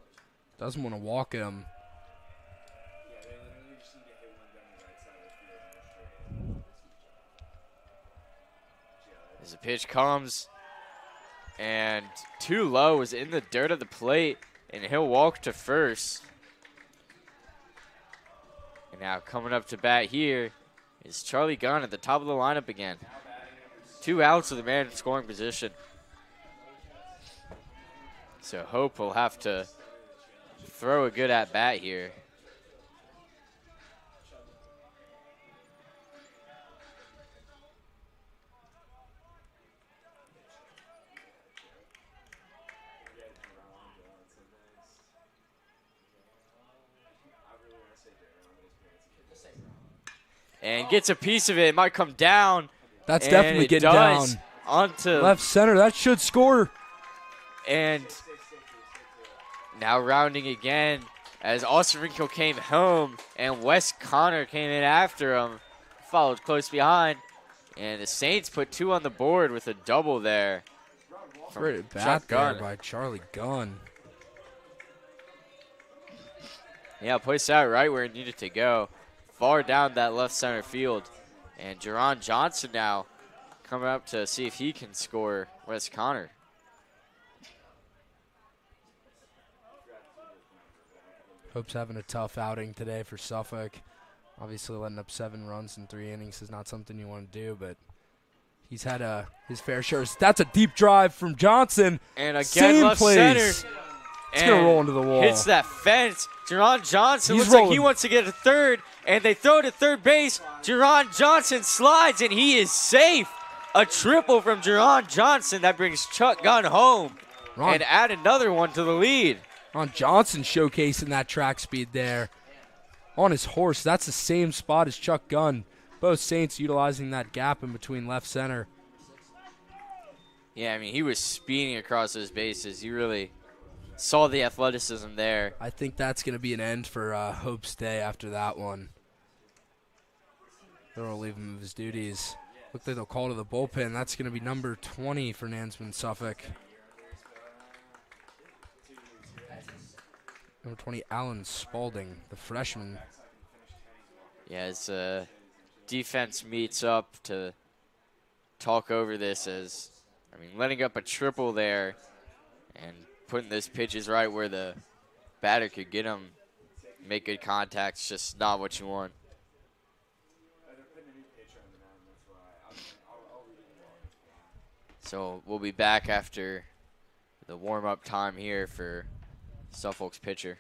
Doesn't want to walk him. As the pitch comes, and too low, is in the dirt of the plate, and he'll walk to first. And now coming up to bat here is Charlie Gunn at the top of the lineup again. 2 outs with a man in scoring position. So Hope will have to throw a good at bat here. And gets a piece of it. It might come down. That's definitely getting down. Onto left center. That should score. And now rounding again as Austin Rinkel came home and Wes Connor came in after him. Followed close behind. And the Saints put 2 on the board with a double there. Great bat there by Charlie Gunn. Yeah, placed that right where it needed to go. Far down that left center field. And Jerron Johnson now coming up to see if he can score Wes Connor. Hope's having a tough outing today for Suffolk. Obviously letting up 7 runs in 3 innings is not something you want to do, but he's had his fair share. That's a deep drive from Johnson. And again, same left place. Center. It's going to roll into the wall. Hits that fence. Jerron Johnson looks like he wants to get to third, and they throw to third base. Jerron Johnson slides, and he is safe. A triple from Jerron Johnson that brings Chuck Gunn home and add another one to the lead. Ron Johnson showcasing that track speed there on his horse. That's the same spot as Chuck Gunn. Both Saints utilizing that gap in between left center. Yeah, I mean, he was speeding across those bases. You really saw the athleticism there. I think that's going to be an end for Hope's day after that one. They'll relieve him of his duties. Looks like they'll call to the bullpen. That's going to be number 20 for Nansemond-Suffolk. Number 20, Alan Spalding, the freshman. Yeah, as defense meets up to talk over this as, I mean, letting up a triple there and putting those pitches right where the batter could get them, make good contact, it's just not what you want. So we'll be back after the warm-up time here for Suffolk's pitcher.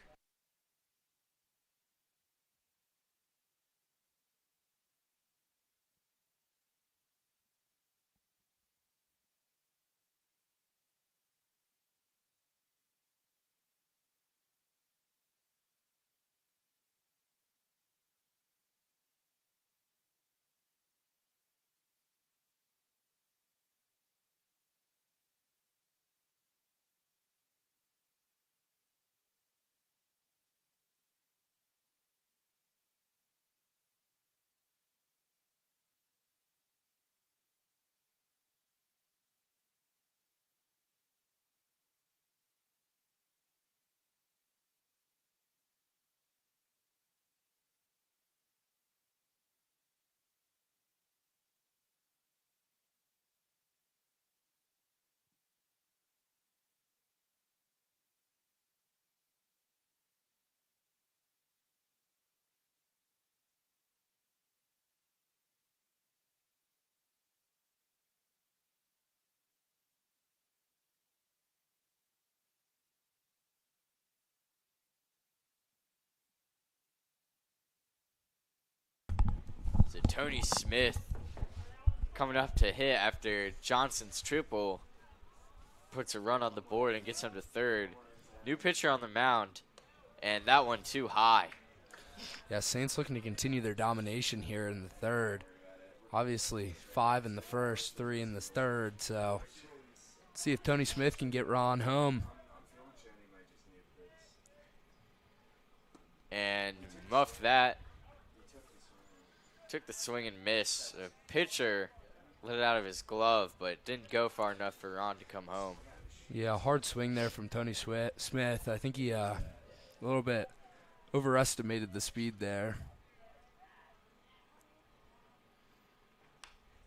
So Tony Smith coming up to hit after Johnson's triple puts a run on the board and gets him to third. New pitcher on the mound, and that one too high. Yeah, Saints looking to continue their domination here in the third. Obviously, 5 in the first, 3 in the third, so let's see if Tony Smith can get Ron home. And muffed that. Took the swing and miss. The pitcher let it out of his glove, but didn't go far enough for Ron to come home. Yeah, hard swing there from Tony Smith. I think he a little bit overestimated the speed there.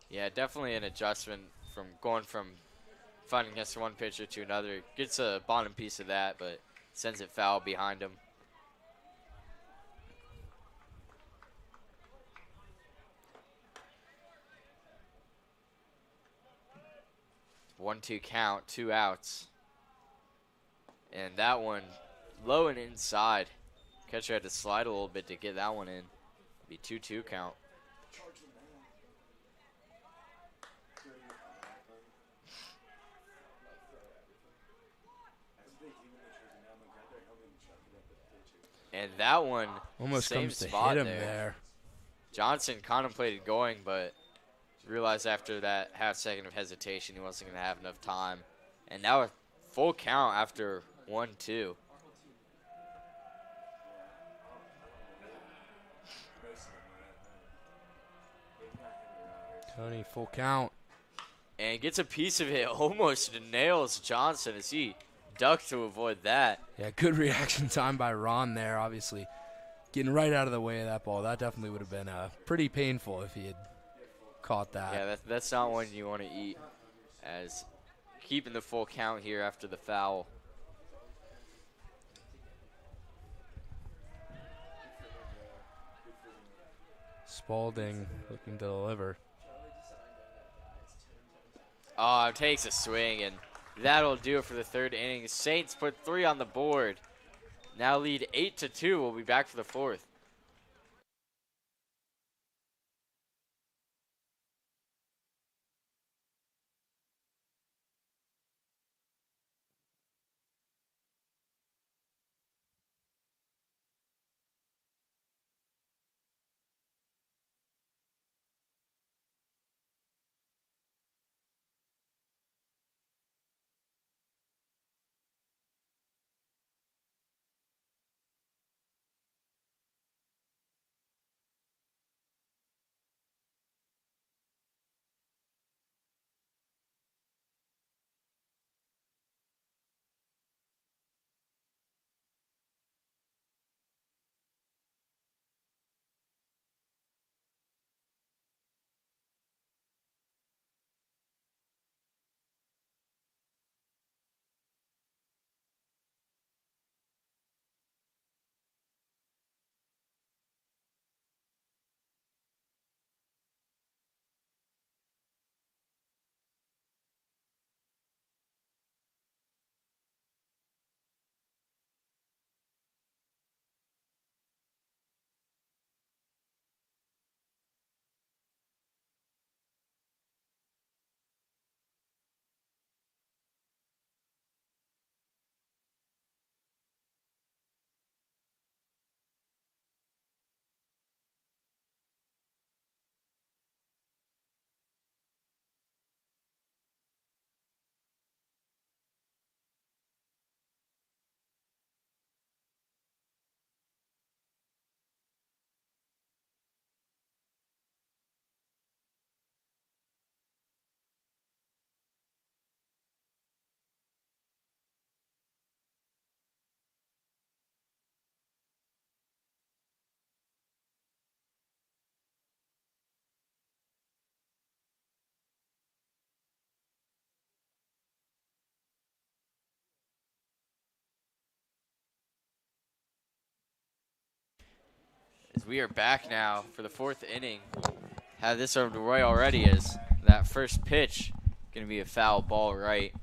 Yeah, definitely an adjustment from going from fighting against one pitcher to another. Gets a bottom piece of that, but sends it foul behind him. 1-2 count, 2 outs. And that one low and inside. Catcher had to slide a little bit to get that one in. Be 2-2 count. And that one almost same comes to spot hit him there. Johnson contemplated going, but realized after that half second of hesitation he wasn't going to have enough time. And now a full count after 1-2. Tony, full count. And gets a piece of it, almost nails Johnson as he ducked to avoid that. Yeah, good reaction time by Ron there, obviously. Getting right out of the way of that ball. That definitely would have been pretty painful if he had caught that. Yeah, that's not one you want to eat, as keeping the full count here after the foul. Spalding looking to deliver. Oh, takes a swing, and that'll do it for the third inning. Saints put 3 on the board. Now lead 8-2. We'll be back for the fourth. As we are back now for the fourth inning. Have this over to Roy already, as that first pitch going to be a foul ball right.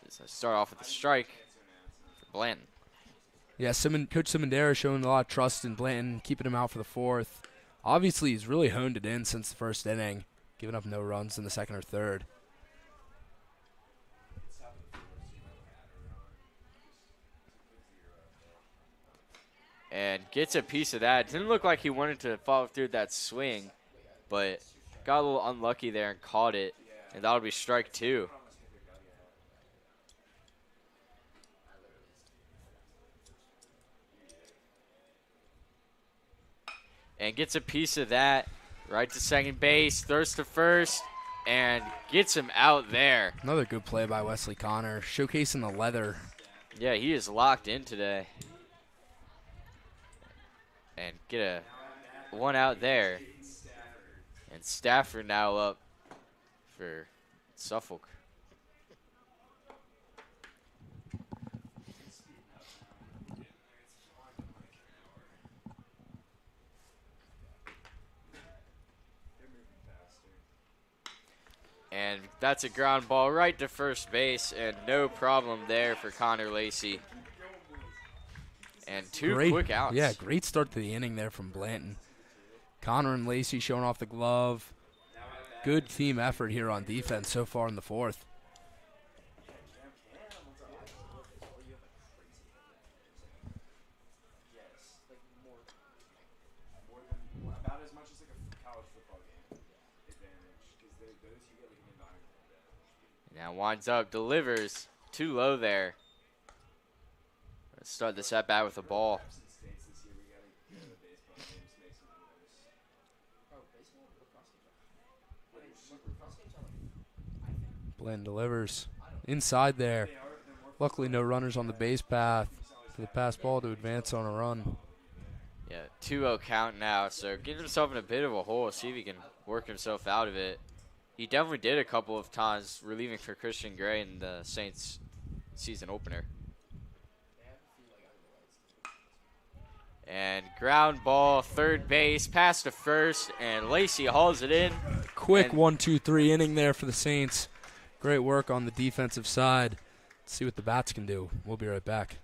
So start off with a strike for Blanton. Yeah, Coach Simondera showing a lot of trust in Blanton, keeping him out for the fourth. Obviously, he's really honed it in since the first inning, giving up no runs in the second or third. And gets a piece of that. Didn't look like he wanted to follow through that swing, but got a little unlucky there and caught it. And that'll be strike 2. And gets a piece of that. Right to second base, throws to first, and gets him out there. Another good play by Wesley Connor, showcasing the leather. Yeah, he is locked in today. And get a 1 out there. And Stafford now up for Suffolk. And that's a ground ball right to first base, and no problem there for Connor Lacey. And two quick outs. Yeah, great start to the inning there from Blanton. Connor and Lacey showing off the glove. Good team effort here on defense so far in the fourth. Now winds up, delivers. Too low there. Let's start this at bat with a ball. Blanton delivers inside there. Luckily, no runners on the base path for the pass ball to advance on a run. Yeah, 2-0 count now, so getting himself in a bit of a hole. See if he can work himself out of it. He definitely did a couple of times, relieving for Christian Gray in the Saints season opener. And ground ball, third base, pass to first, and Lacey hauls it in. Quick 1-2-3 inning there for the Saints. Great work on the defensive side. Let's see what the bats can do. We'll be right back.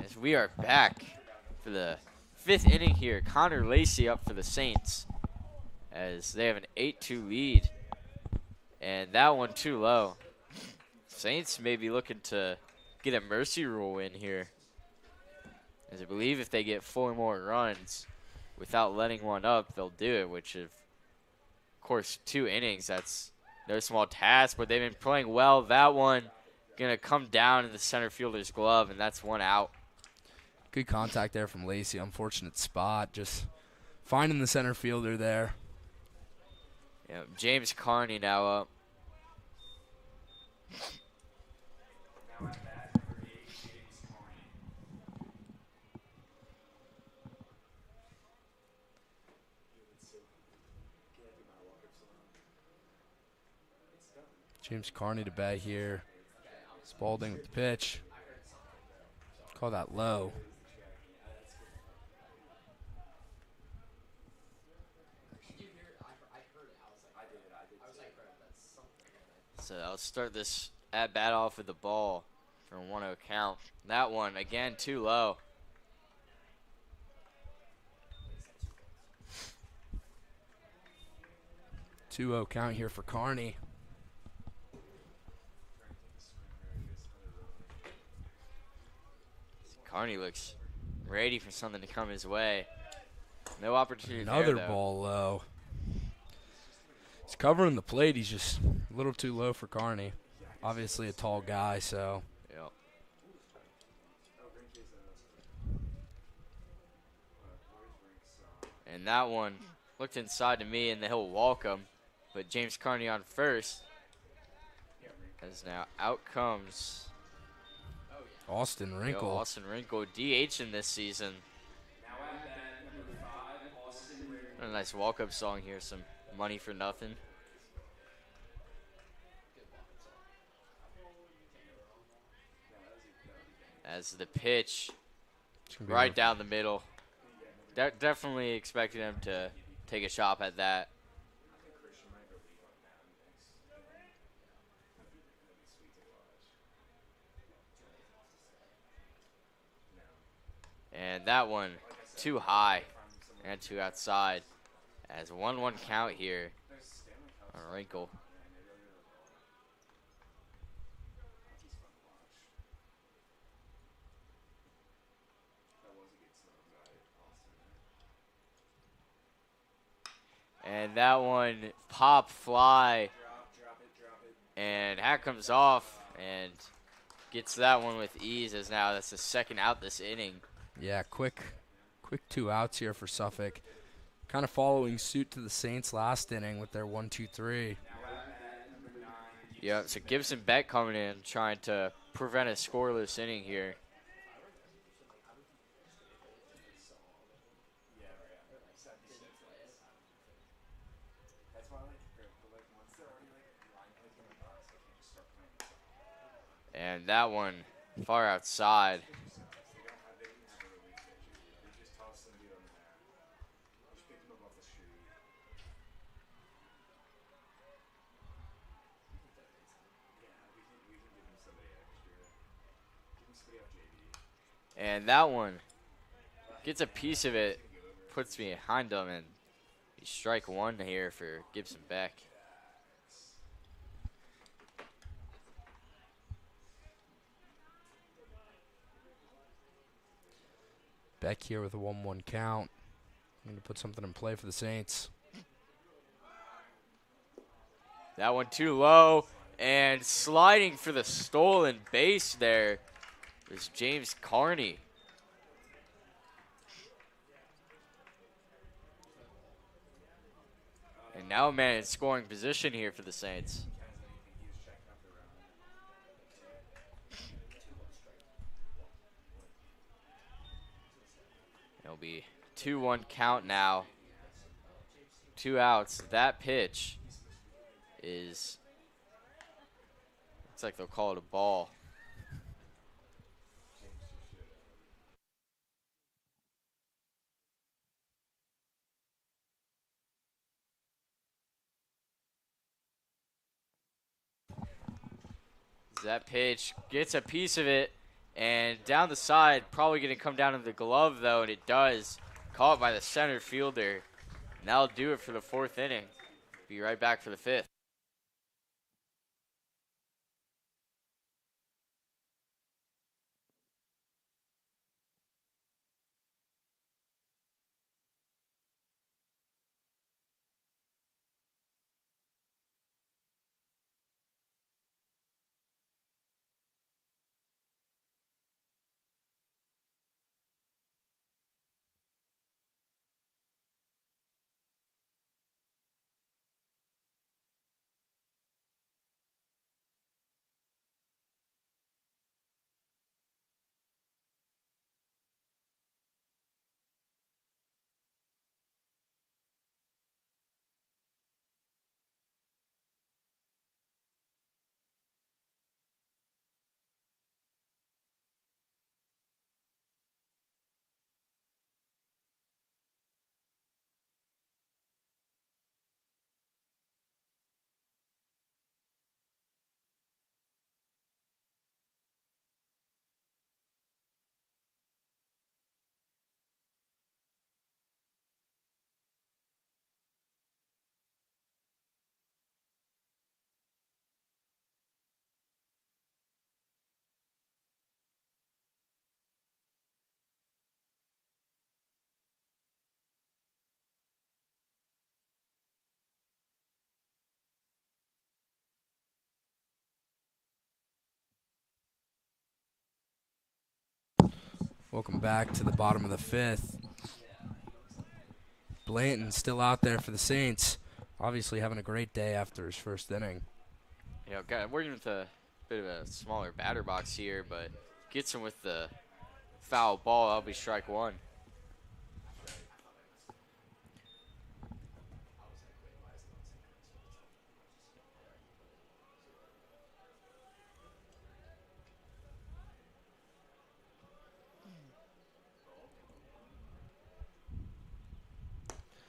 As we are back for the fifth inning here, Connor Lacey up for the Saints as they have an 8-2 lead. And that one too low. Saints may be looking to get a mercy rule in here, as I believe if they get 4 more runs without letting one up, they'll do it, which of course 2 innings, that's no small task, but they've been playing well. That one gonna come down in the center fielder's glove, and that's 1 out. Good contact there from Lacey. Unfortunate spot. Just finding the center fielder there. Yeah, James Carney now up. James Carney to bat here. Spalding with the pitch. Call that low. So I'll start this at bat off with the ball for a 1-0 count. That one, again, too low. Two-0 count here for Carney. Carney looks ready for something to come his way. No opportunity Another there, ball low. He's covering the plate. He's just a little too low for Carney. Obviously a tall guy, so. Yep. And that one looked inside to me, and he'll walk him. But James Carney on first. As now out comes Austin Yo, Wrinkle. Austin Wrinkle, DH in this season. A nice walk-up song here, some money for nothing. As the pitch, right down the middle. Definitely expected him to take a shot at that. And that one, too high and too outside. As 1-1 count here on Wrinkle. And that one, pop fly. And hat comes off and gets that one with ease, as now that's the second out this inning. Yeah, quick 2 outs here for Suffolk. Kind of following suit to the Saints last inning with their 1-2-3. Yeah, so Gibson Beck coming in, trying to prevent a scoreless inning here. And that one far outside. And that one gets a piece of it, puts me behind them, and strike one here for Gibson Beck. Beck here with a 1-1 count. I'm going to put something in play for the Saints. That one too low, and sliding for the stolen base there is James Carney. And now a man in scoring position here for the Saints. It'll be 2-1 count now. 2 outs. That pitch is, looks like they'll call it a ball. That pitch gets a piece of it, and down the side, probably going to come down to the glove, though, and it does. Caught by the center fielder. And that'll do it for the 4th inning. Be right back for the 5th. Welcome back to the bottom of the 5th. Blanton still out there for the Saints. Obviously having a great day after his first inning. Yeah, okay, working with a bit of a smaller batter box here, but gets him with the foul ball. That'll be strike one.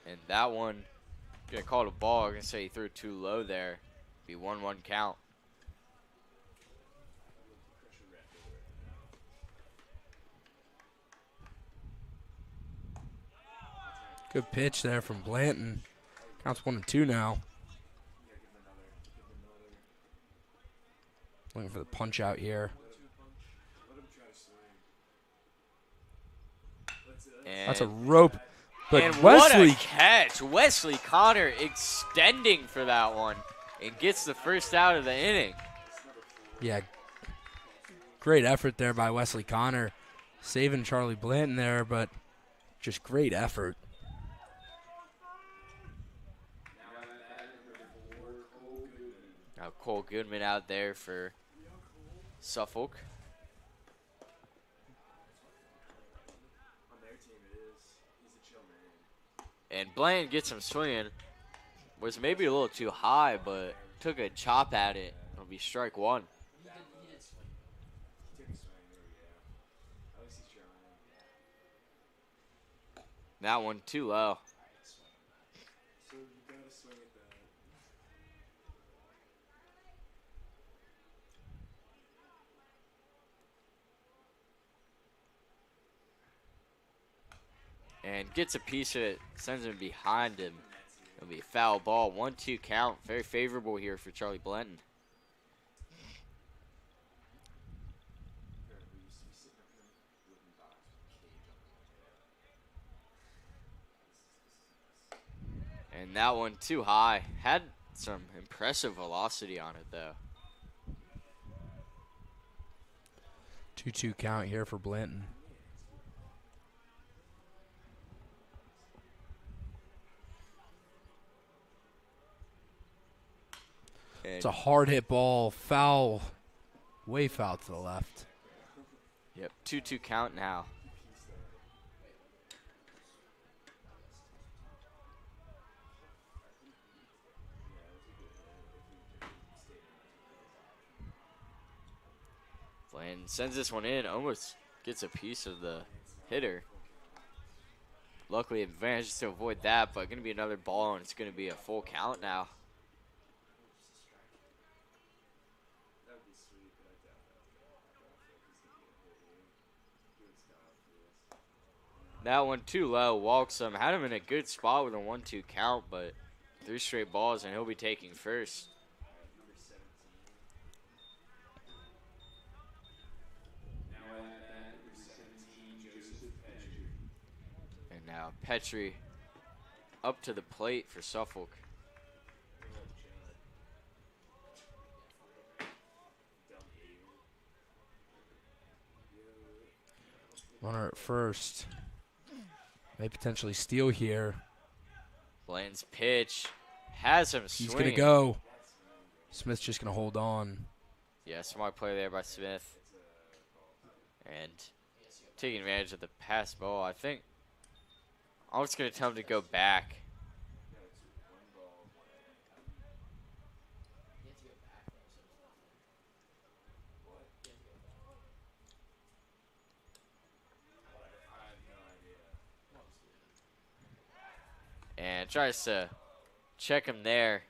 And that one, gonna call it a ball. I'm gonna say he threw it too low there. Be 1-1 count. Good pitch there from Blanton. Counts 1-2 now. Looking for the punch out here. And that's a rope. But and Wesley, what a catch. Wesley Connor extending for that one and gets the first out of the inning. Yeah, great effort there by Wesley Connor. Saving Charlie Blanton there, but just great effort. Now Cole Goodman out there for Suffolk. And Blanton gets him swinging. Was maybe a little too high, but took a chop at it. It'll be strike one. That one too low. And gets a piece of it, sends him behind him. It'll be a foul ball, 1-2 count. Very favorable here for Charlie Blanton. And that one too high. Had some impressive velocity on it though. 2-2 count here for Blanton. It's a hard hit ball, foul, way foul to the left. Yep, 2-2 count now. Blanton sends this one in, almost gets a piece of the hitter. Luckily, advantage to avoid that, but going to be another ball, and it's going to be a full count now. That one too low, walks him. Had him in a good spot with a 1-2 count, but 3 straight balls, and he'll be taking first. And now Petrie up to the plate for Suffolk. Runner at first. May potentially steal here. Blanton's pitch has him swinging. He's going to go. Smith's just going to hold on. Yeah, smart play there by Smith. And taking advantage of the pass ball. I think I was going to tell him to go back. And tries to check him there.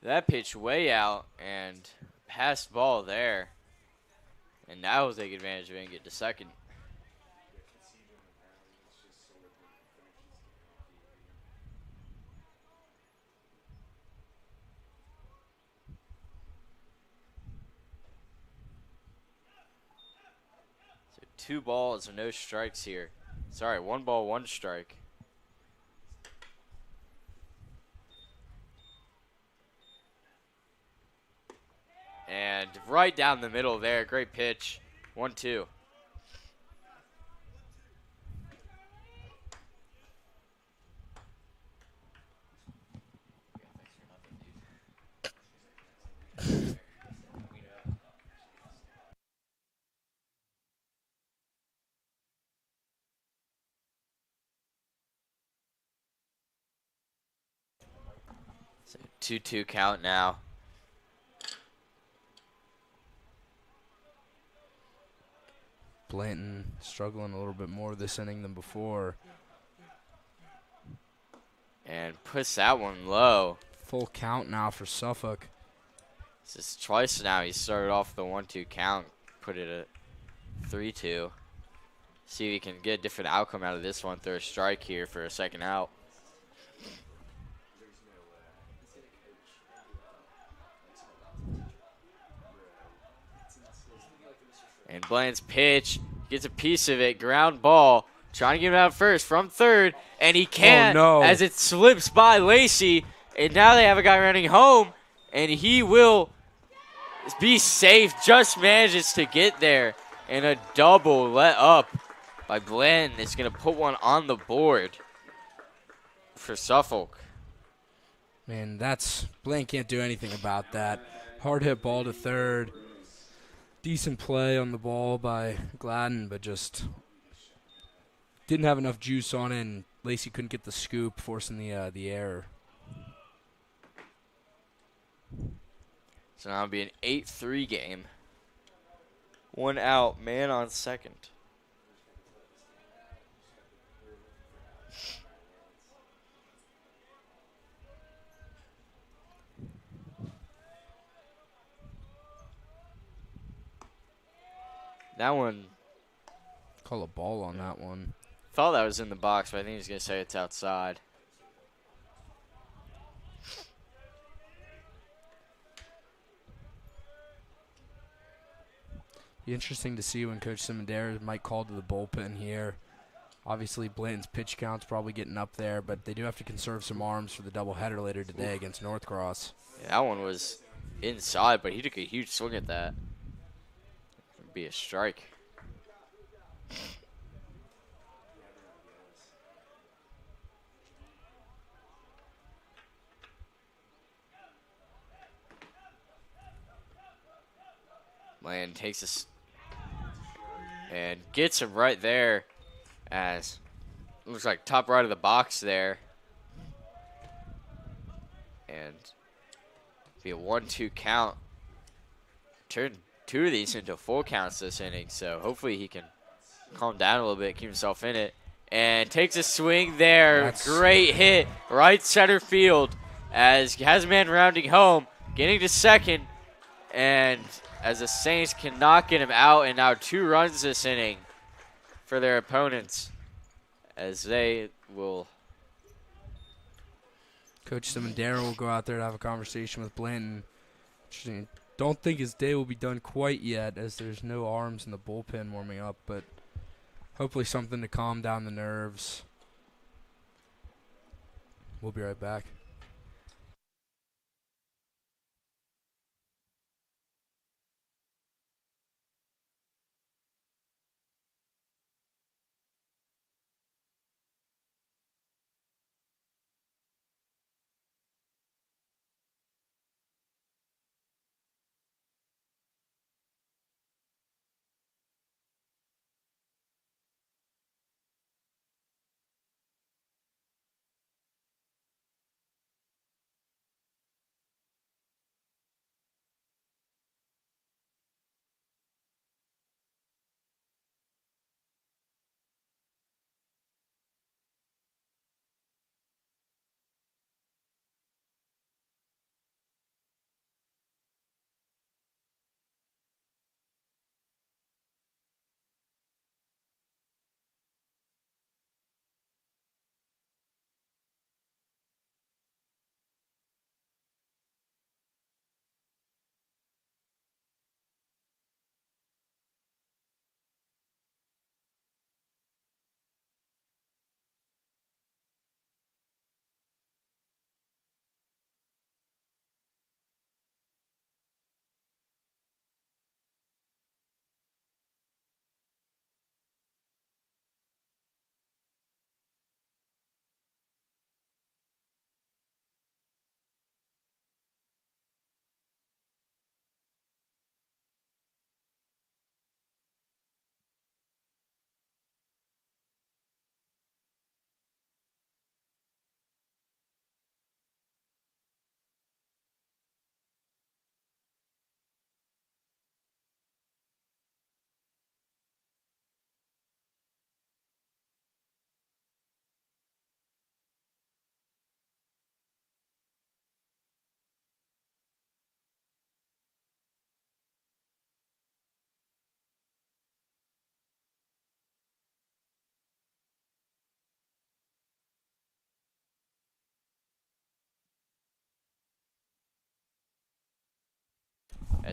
That pitch way out and passed ball there. And now he'll take advantage of it and get to second. So 2 balls and no strikes here. Sorry, 1 ball, 1 strike. And right down the middle there, great pitch, 1-2. 2-2 count now. Blanton struggling a little bit more this inning than before. And puts that one low. Full count now for Suffolk. This is twice now. He started off the 1-2 count, put it at 3-2. See if he can get a different outcome out of this one. Throw a strike here for a second out. And Bland's pitch gets a piece of it. Ground ball. Trying to get him out first from third. And he can't as it slips by Lacey. And now they have a guy running home. And he will be safe. Just manages to get there. And a double let up by Bland is going to put one on the board for Suffolk. Man, Bland can't do anything about that. Hard hit ball to third. Decent play on the ball by Gladden, but just didn't have enough juice on it, and Lacey couldn't get the scoop, forcing the error. So now it'll be an 8-3 game. 1 out, man on second. That one. Call a ball on that one. Thought that was in the box, but I think he's going to say it's outside. Be interesting to see when Coach Simondera might call to the bullpen here. Obviously, Blanton's pitch count's probably getting up there, but they do have to conserve some arms for the doubleheader later today against Northcross. Yeah, that one was inside, but he took a huge swing at that. It'd be a strike. Land takes us and gets him right there, as looks like top right of the box there. And be a 1-2 count. Turn 2 of these into full counts this inning, so hopefully he can calm down a little bit, keep himself in it. And takes a swing there. Great hit, right center field, as he has a man rounding home, getting to second, and as the Saints cannot get him out, and now 2 runs this inning for their opponents, as they will. Coach Simondera will go out there to have a conversation with Blanton. Interesting. Don't think his day will be done quite yet, as there's no arms in the bullpen warming up, but hopefully something to calm down the nerves. We'll be right back.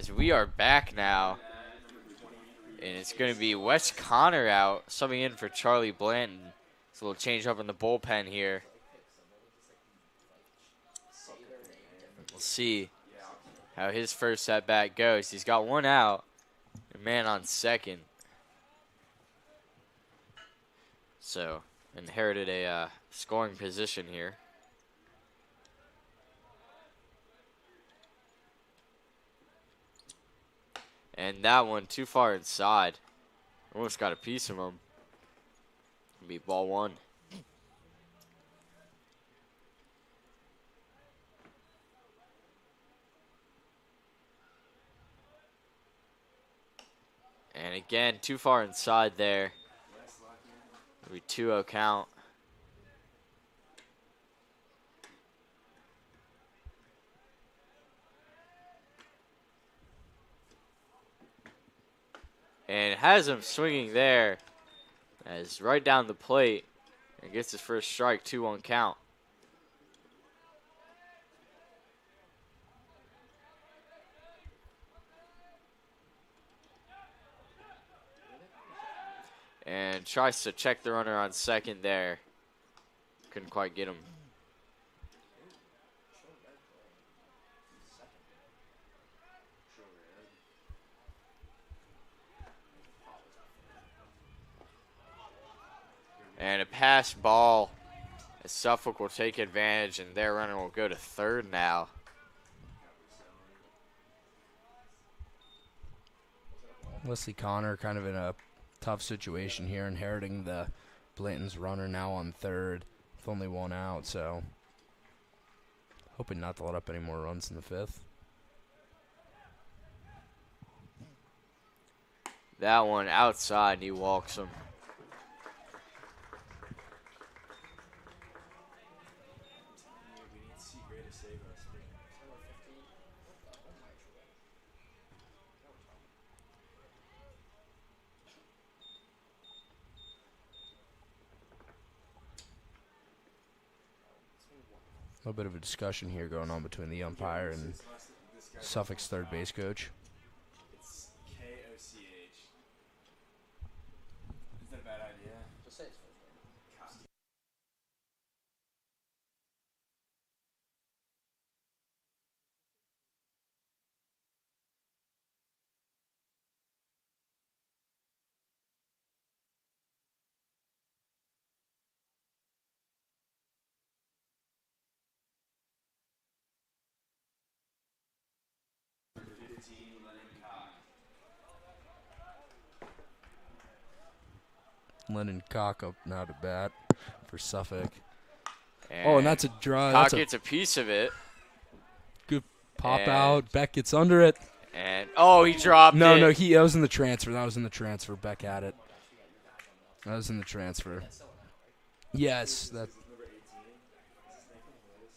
As we are back now. And it's going to be Wes Connor out, subbing in for Charlie Blanton. It's a little change up in the bullpen here. We'll see how his first at bat goes. He's got one out, a man on second. So, inherited a scoring position here. And that one too far inside. Almost got a piece of him. Be ball one. And again, too far inside there. It'll be 2-0 count. And has him swinging there as right down the plate and gets his first strike, 2-1 count. And tries to check the runner on second there. Couldn't quite get him. And a pass ball as Suffolk will take advantage, and their runner will go to third now. Wesley Connor kind of in a tough situation here, inheriting the Blanton's runner now on third with only one out, so hoping not to let up any more runs in the fifth. That one outside, and he walks him. A little bit of a discussion here going on between the umpire and Suffolk's third base coach. It's Koch. Is that a bad idea? Just say it's Lennon Koch up now to bat for Suffolk. And that's a draw. Koch gets a piece of it. Good pop out. Beck gets under it. And, he dropped it. No, that was in the transfer. Beck had it. That was in the transfer. Yes, that.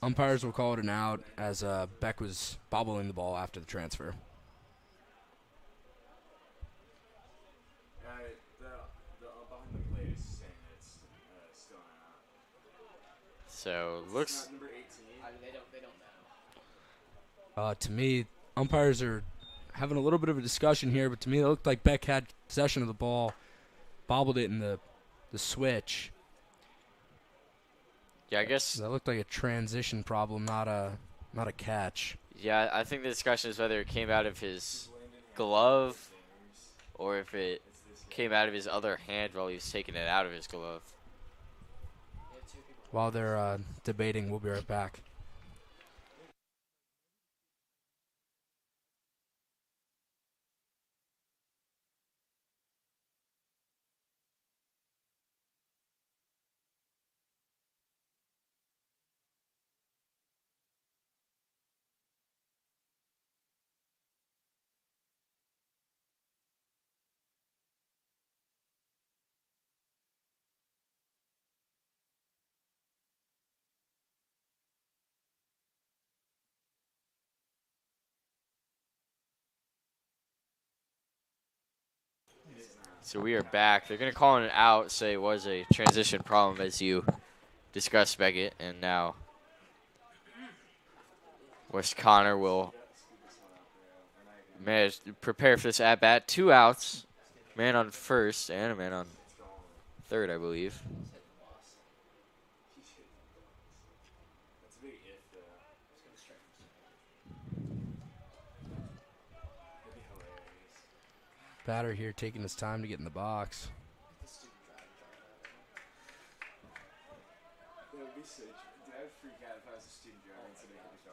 Umpires will call it an out as Beck was bobbling the ball after the transfer. behind the plate is saying that it's still not. So, looks. Number 18. They don't know. To me, umpires are having a little bit of a discussion here, but to me it looked like Beck had possession of the ball, bobbled it in the switch. Yeah, I guess. That looked like a transition problem, not a catch. Yeah, I think the discussion is whether it came out of his glove or if it came out of his other hand while he was taking it out of his glove. While they're debating, we'll be right back. So we are back. They're going to call it out, say it was a transition problem as you discussed, Beckett. And now Wes Connor will Man, prepare for this at bat. 2 outs. Man on first and a man on third, I believe. That's a big if, though. That'd be hilarious. Batter here taking his time to get in the box. That would be so true. Dude, I would freak out if I was a student driving to make it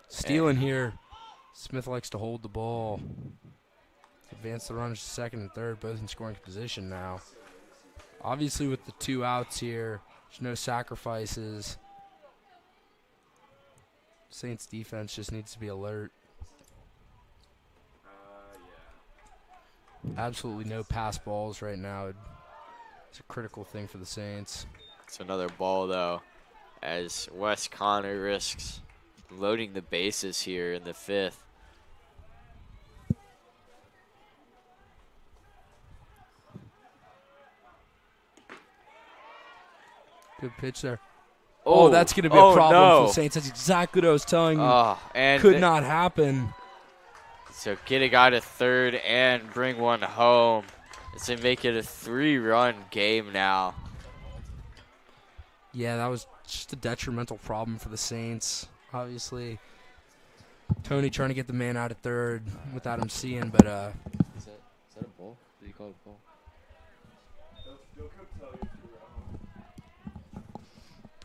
a Stealing here. Smith likes to hold the ball. Advance the runners to second and third, both in scoring position now. Obviously with the 2 outs here, there's no sacrifices. Saints defense just needs to be alert. yeah. Absolutely no pass balls right now. It's a critical thing for the Saints. It's another ball, though, as Wes Connor risks loading the bases here in the 5th. Good pitch there. Oh, that's going to be a problem for the Saints. That's exactly what I was telling you. Could not happen. So get a guy to third and bring one home. It's going to make it a 3-run game now. Yeah, that was just a detrimental problem for the Saints. Obviously, Tony trying to get the man out at third without him seeing, but Is that a ball? Did you call it a ball? They'll come tell you if you're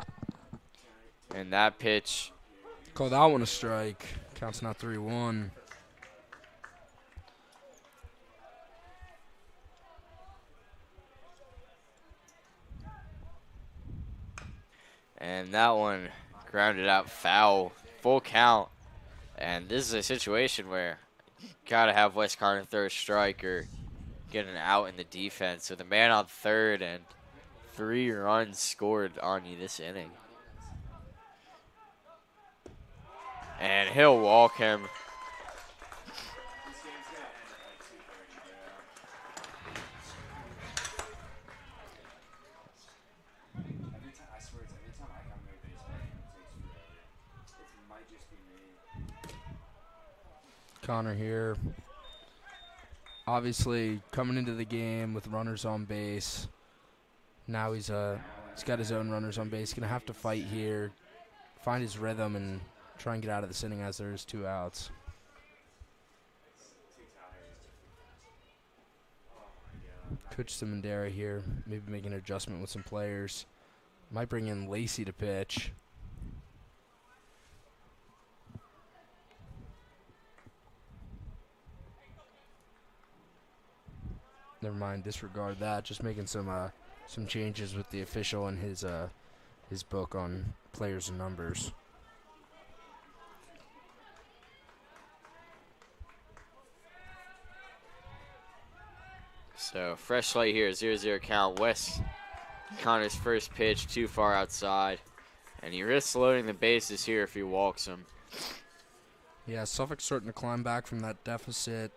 wrong. And that pitch, call that one a strike. Counts now 3-1. and that one grounded out foul, full count. And this is a situation where you got to have Wes Connor throw a strike or get an out in the defense. So the man on third and 3 runs scored on you this inning. And he'll walk him. This game's gonna end at like 2:30, bro. Every time, I swear, it's every time I come to a baseball game, it takes forever. It might just be me. Connor here. Obviously coming into the game with runners on base. Now he's got his own runners on base. Gonna have to fight here, find his rhythm, and try and get out of this inning as there is 2 outs. Too tired. Oh my god. Coach Simondera here, maybe making an adjustment with some players. Might bring in Lacey to pitch. Never mind, disregard that. Just making some changes with the official and his book on players and numbers. So fresh slate here, 0-0 count. Wes Connor's first pitch too far outside. And he risks loading the bases here if he walks him. Yeah, Suffolk's starting to climb back from that deficit.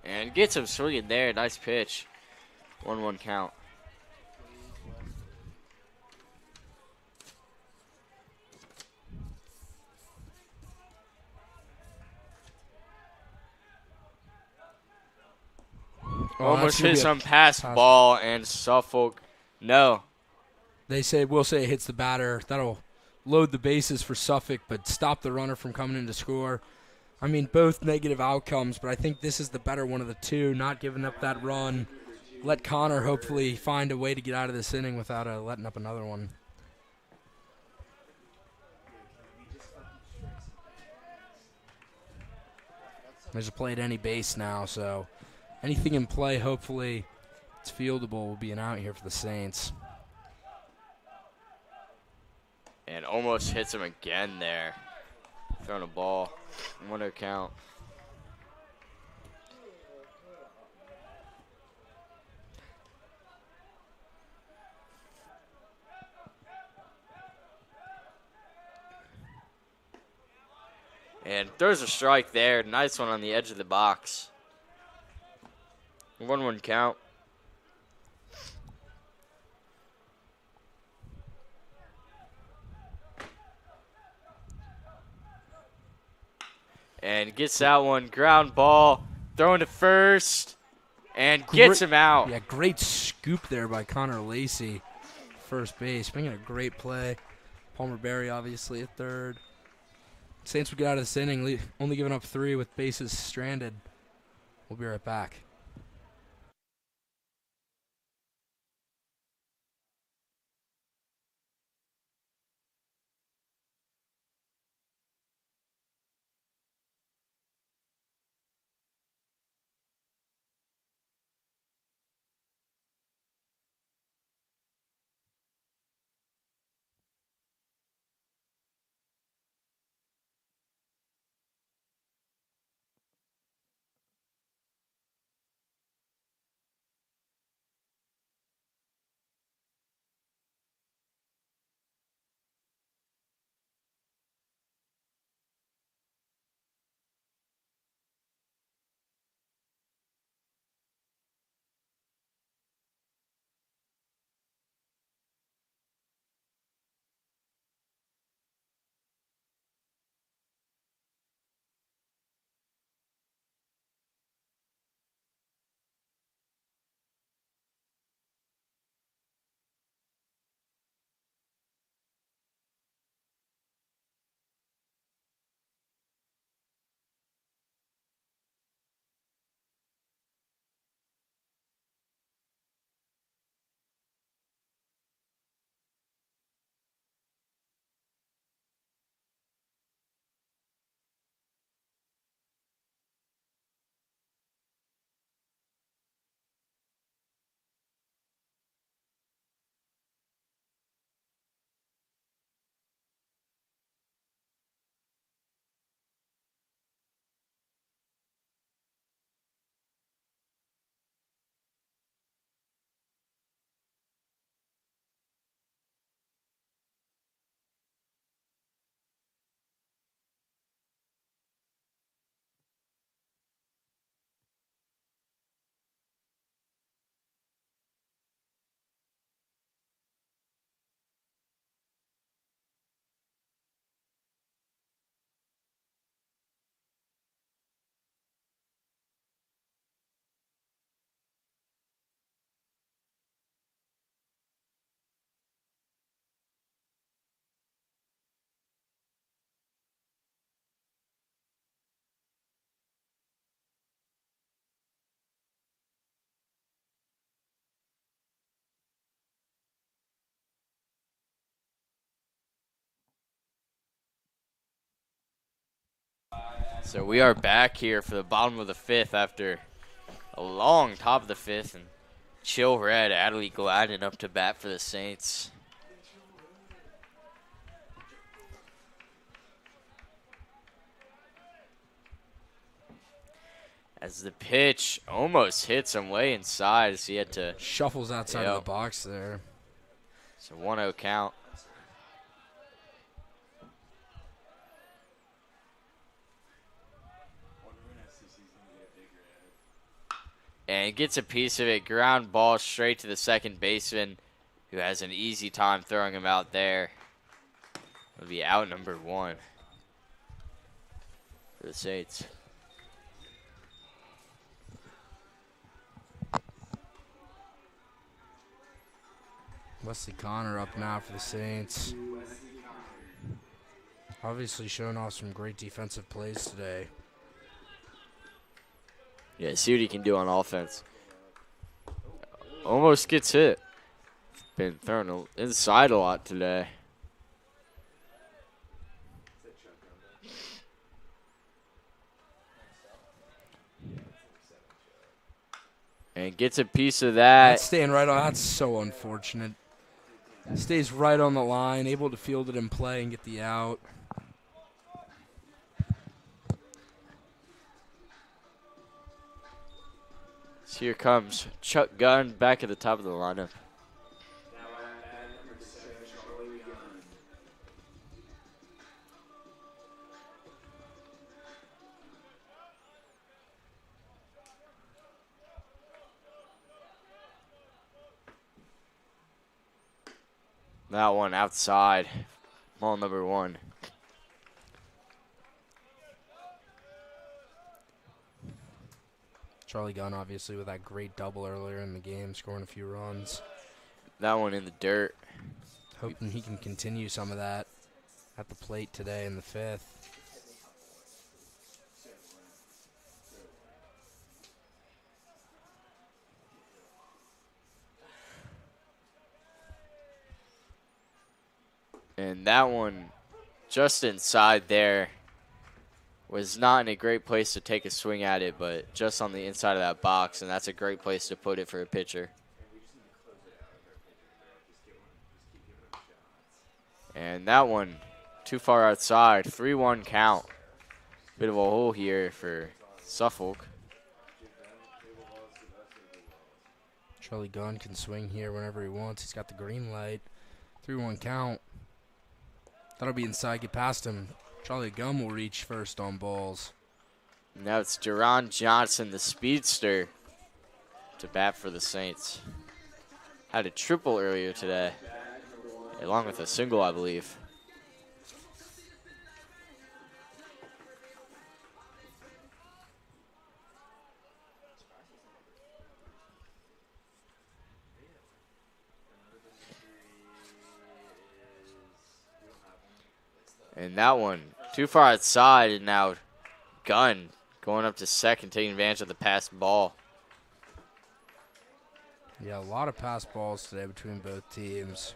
And gets him swinging there. Nice pitch. 1-1 count. Almost hit some pass ball, and Suffolk, no. We'll say it hits the batter. That'll load the bases for Suffolk, but stop the runner from coming in to score. I mean, both negative outcomes, but I think this is the better one of the two, not giving up that run. Let Connor hopefully find a way to get out of this inning without letting up another one. There's a play at any base now, so anything in play, hopefully it's fieldable, will be an out here for the Saints. And almost hits him again there. Throwing a ball. 1-0 count. And throws a strike there. Nice one on the edge of the box. 1-1 count. And gets that one. Ground ball. Throwing to first. And gets him out. Yeah, great scoop there by Connor Lacey. First base. Making a great play. Palmer Berry obviously at third. Saints will get out of this inning, only giving up 3 with bases stranded. We'll be right back. So we are back here for the bottom of the 5th after a long top of the 5th. And Chill Red, Adley Gladden up to bat for the Saints. As the pitch almost hits him way inside as he had to. Shuffles outside of the box there. It's a 1-0 count. And gets a piece of it. Ground ball straight to the second baseman, who has an easy time throwing him out there. It'll be out number 1 for the Saints. Wesley Connor up now for the Saints. Obviously showing off some great defensive plays today. Yeah, see what he can do on offense. Almost gets hit. Been thrown inside a lot today. And gets a piece of that. That's staying right on. That's so unfortunate. Stays right on the line, able to field it in play and get the out. So here comes Chuck Gunn back at the top of the lineup. That one outside. Ball number 1. Charlie Gunn, obviously, with that great double earlier in the game, scoring a few runs. That one in the dirt. Hoping he can continue some of that at the plate today in the fifth. And that one just inside there was not in a great place to take a swing at it, but just on the inside of that box, and that's a great place to put it for a pitcher. And that one too far outside, 3-1 count. Bit of a hole here for Suffolk. Charlie Gunn can swing here whenever he wants. He's got the green light. 3-1 count. That'll be inside. Get past him. Charlie Gunn will reach first on balls. Now it's Jerron Johnson, the speedster, to bat for the Saints. Had a triple earlier today, along with a single, I believe. And that one too far outside, and now Gunn going up to second, taking advantage of the passed ball. Yeah, a lot of pass balls today between both teams.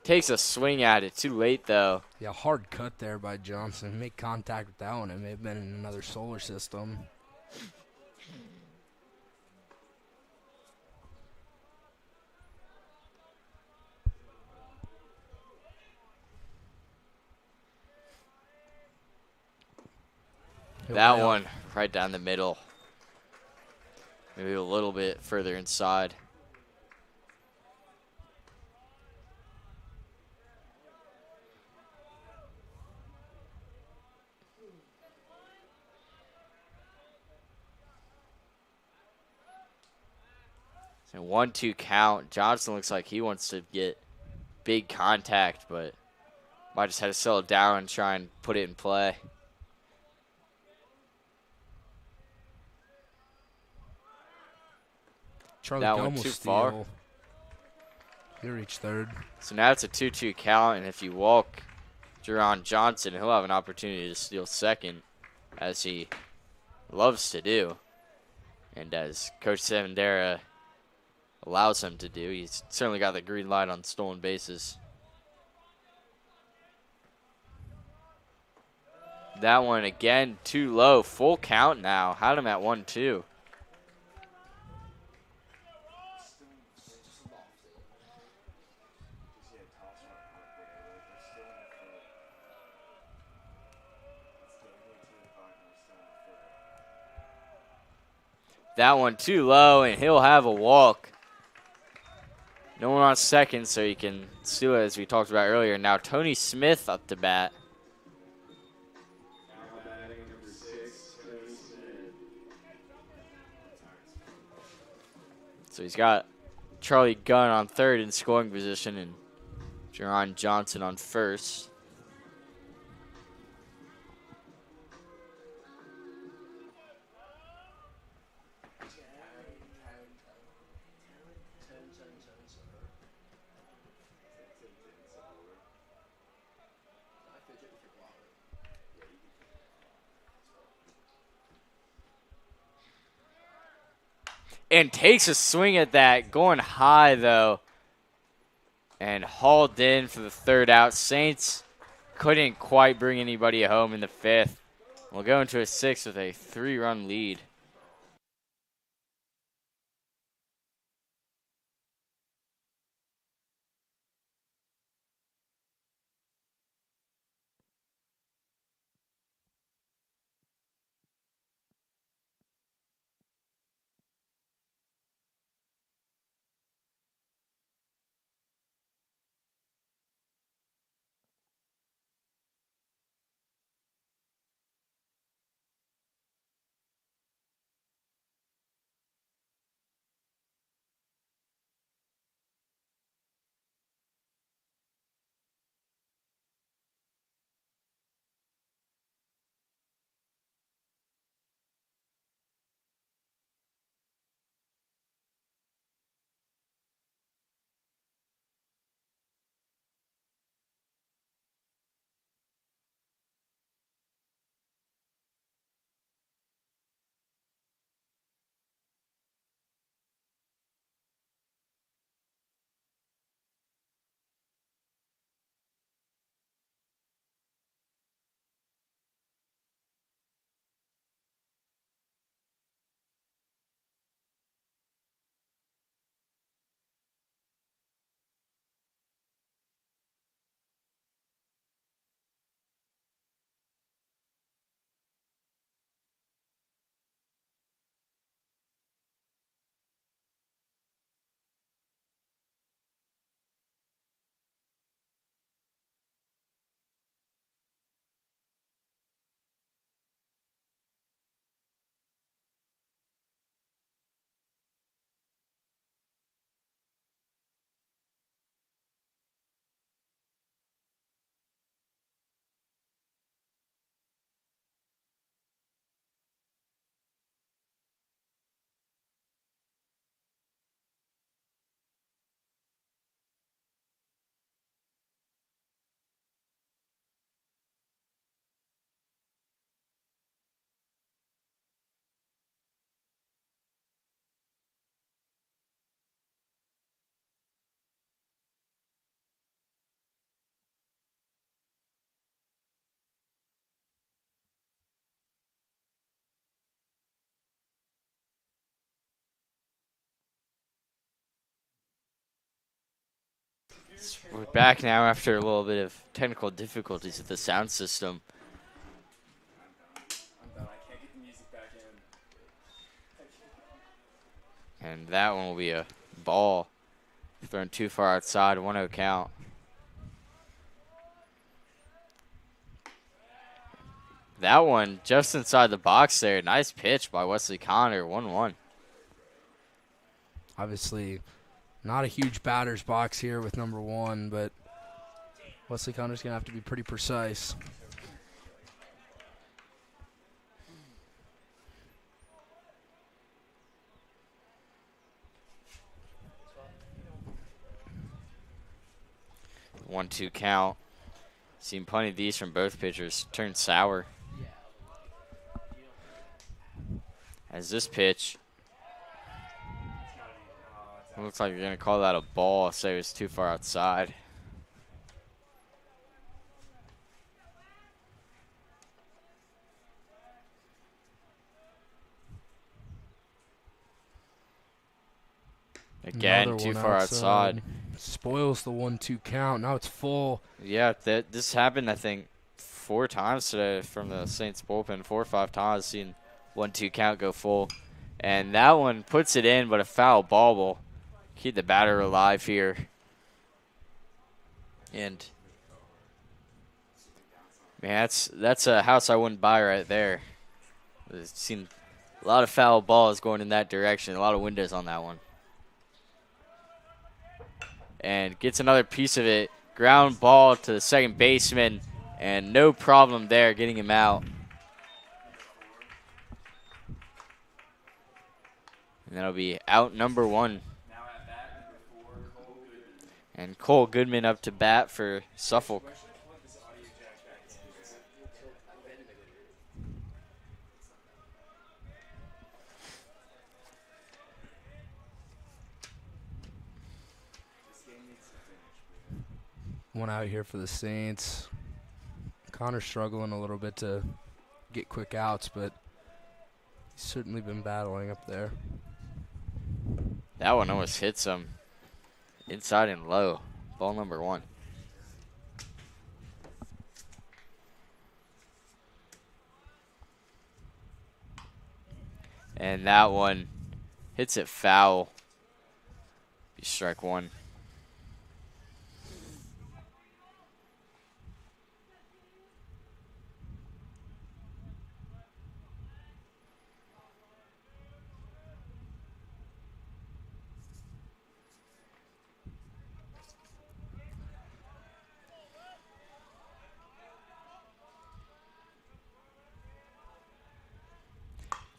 Takes a swing at it. Too late, though. Yeah, hard cut there by Johnson. Make contact with that one. It may have been in another solar system. That one right down the middle. Maybe a little bit further inside. So 1-2 count. Johnson looks like he wants to get big contact, but might just have to settle down and try and put it in play. Charlie That Gunn one will too steal. far. He'll reach third. So now it's a 2-2 count, and if you walk Jerron Johnson, he'll have an opportunity to steal second, as he loves to do. And as Coach Savandera allows him to do, he's certainly got the green light on stolen bases. That one, again, too low. Full count now. Had him at 1-2. That one too low, and he'll have a walk. No one on second, so he can steal it, as we talked about earlier. Now Tony Smith up to bat. So he's got Charlie Gunn on third in scoring position and Jerron Johnson on first. And takes a swing at that, going high though, and hauled in for the third out. Saints couldn't quite bring anybody home in the fifth. We'll go into a sixth with a 3-run lead. We're back now after a little bit of technical difficulties with the sound system. I'm done. I can't get the music back in. And that one will be a ball thrown too far outside, 1-0 count. That one just inside the box there. Nice pitch by Wesley Connor, 1-1. Obviously, not a huge batter's box here with number 1, but Wesley Connor's going to have to be pretty precise. One, 2 count. Seen plenty of these from both pitchers. Turned sour. As this pitch, it looks like you're going to call that a ball, say it was too far outside. Again, Another too one far outside. Spoils the 1-2 count. Now it's full. Yeah, this happened, I think, 4 times today from the Saints bullpen. 4 or 5 times, seen 1-2 count go full. And that one puts it in, but a foul ball will keep the batter alive here. And, man, that's a house I wouldn't buy right there. I've seen a lot of foul balls going in that direction. A lot of windows on that one. And gets another piece of it. Ground ball to the second baseman, and no problem there getting him out. And that'll be out number 1. Now at bat, number 4, Cole Goodman. And Cole Goodman up to bat for Suffolk. Plug this audio jack back in. This game needs to finish, man. One out here for the Saints. Connor's struggling a little bit to get quick outs, but he's certainly been battling up there. That one almost hits him inside and low. Ball number 1. And that one hits it foul. Be strike 1.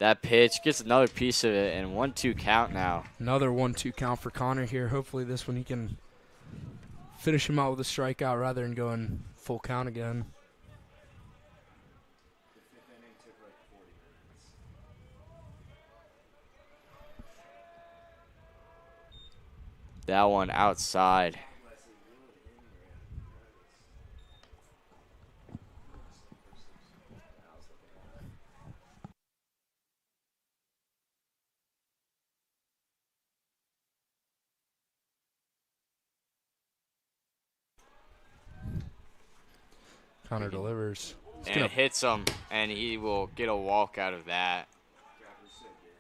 That pitch gets another piece of it, and 1-2 count now. Another 1-2 count for Connor here. Hopefully this one he can finish him out with a strikeout rather than going full count again. The 5th inning took like 40 minutes. That one outside. Connor delivers. And it hits him, and he will get a walk out of that. Driver's so good.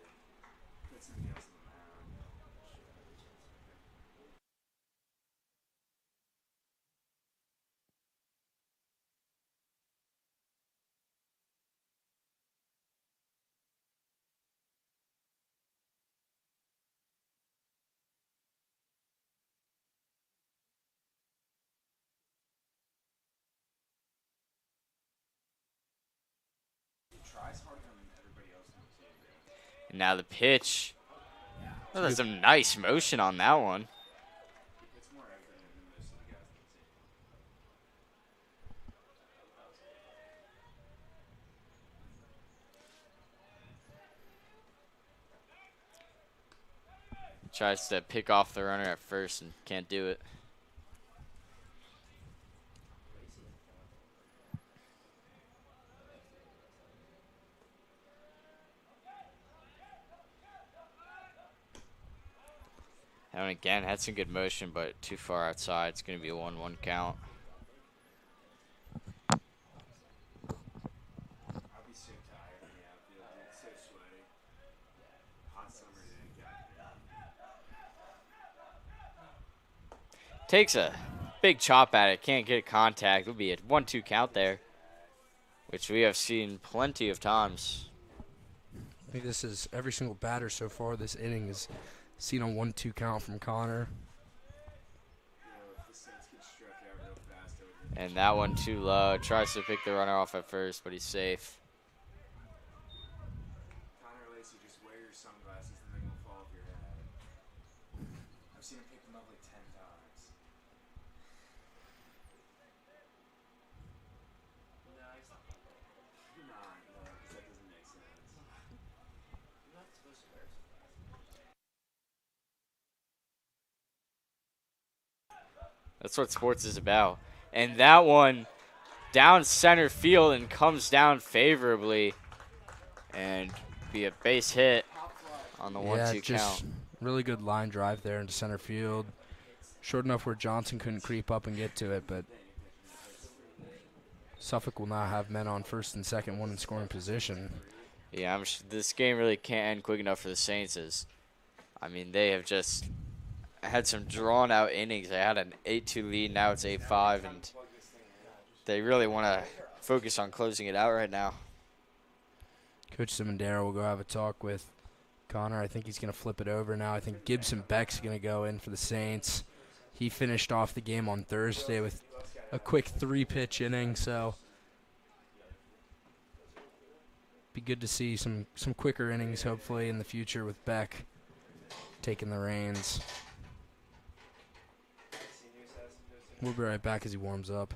Put something else on the mound. Tries harder than everybody else in the team. And now the pitch. Oh, there's some nice motion on that one. It's more evident than most of the guys on the team. Tries to pick off the runner at first and can't do it. And again, had some good motion, but too far outside. It's going to be a 1-1 count. I'll be so tired in the outfield, dude. It's so sweaty. Hot summer day. Takes a big chop at it. Can't get a contact. It'll be a 1-2 count there, which we have seen plenty of times. I think this is every single batter so far this inning is seen a 1-2 count from Connor. And that one too low. Tries to pick the runner off at first, but he's safe. Connor Lacey, just wear your sunglasses and they will fall off your head. I've seen him pick them up like 10 times. No, he's not. No, because that doesn't make sense. You're not supposed to wear sunglasses. That's what sports is about. And that one down center field and comes down favorably and be a base hit on the 1-2 count. Really good line drive there into center field. Short enough where Johnson couldn't creep up and get to it, but Suffolk will now have men on first and second, one in scoring position. Yeah, this game really can't end quick enough for the Saints. I mean, they have just had some drawn-out innings. They had an 8-2 lead. Now it's 8-5, and they really want to focus on closing it out right now. Coach Simondero will go have a talk with Connor. I think he's going to flip it over now. I think Gibson Beck's going to go in for the Saints. He finished off the game on Thursday with a quick 3-pitch inning, so be good to see some quicker innings hopefully in the future with Beck taking the reins. We'll be right back as he warms up.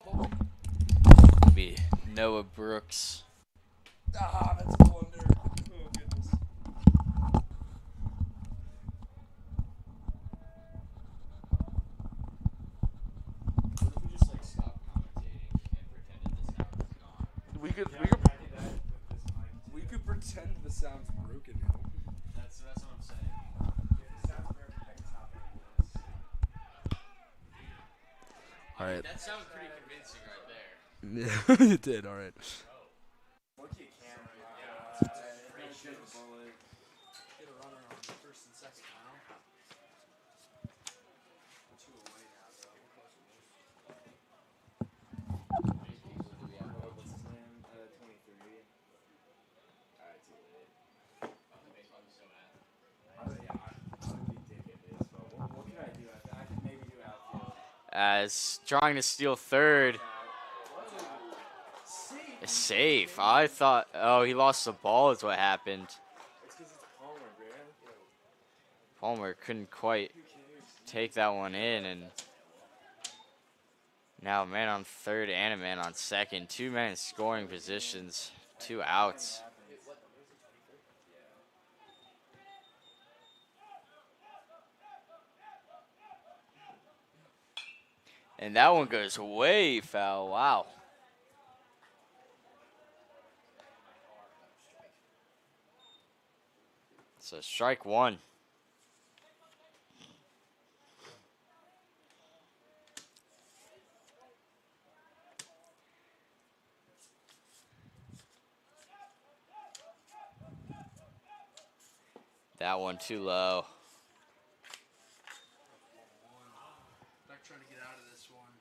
It'll be Noah Brooks. Ah, that's a blunder. Oh, goodness. What if we just like stop commentating and pretended the sound was gone? We could pretend the sound's broken now. That's what I'm saying. All right. That sounds pretty convincing right there. Yeah, it did. All right. Get a runner on first and second now. As trying to steal third. Safe. I thought, oh, he lost the ball is what happened. Palmer couldn't quite take that one in, and now a man on third and a man on second. 2 men in scoring positions, 2 outs. And that one goes way foul. Wow. So strike one. That one too low. Back trying to get out of this one.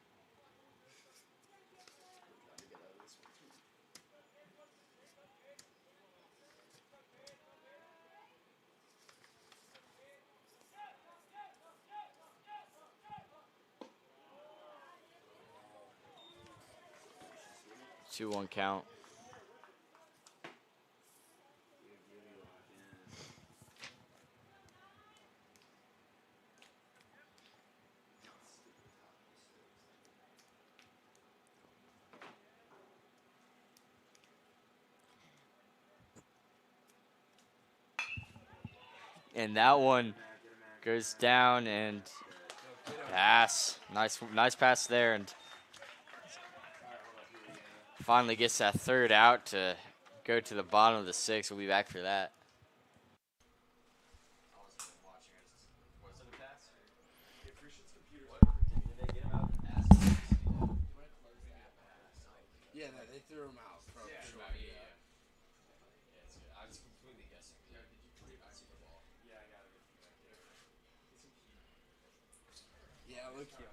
2-1 count. And that one goes down and pass. Nice pass there, and finally gets that third out to go to the bottom of the sixth. We'll be back for that. Yeah, no, they threw him out. From short. I was completely guessing. Yeah, did you play basketball? Yeah, I got it. Yeah, look here.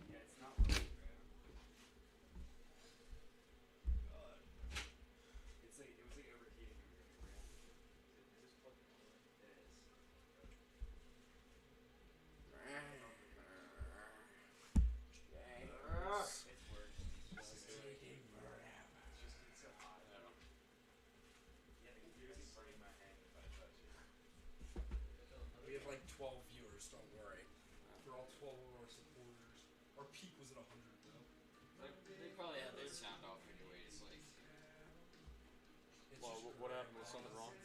Yeah, it's not really, man. God. It's like, it was like overheating when we were in the brand. Is this plugged in? It is. It's worse. It's just taking forever. It's just getting so hot. Yeah, the computer's burning my hand if I touch it. We have like 12 viewers, don't worry. For all 12 of our supporters. Our peak was at 100 though. Like, they probably had their sound off anyways. Like, Well, what happened? Was something wrong? I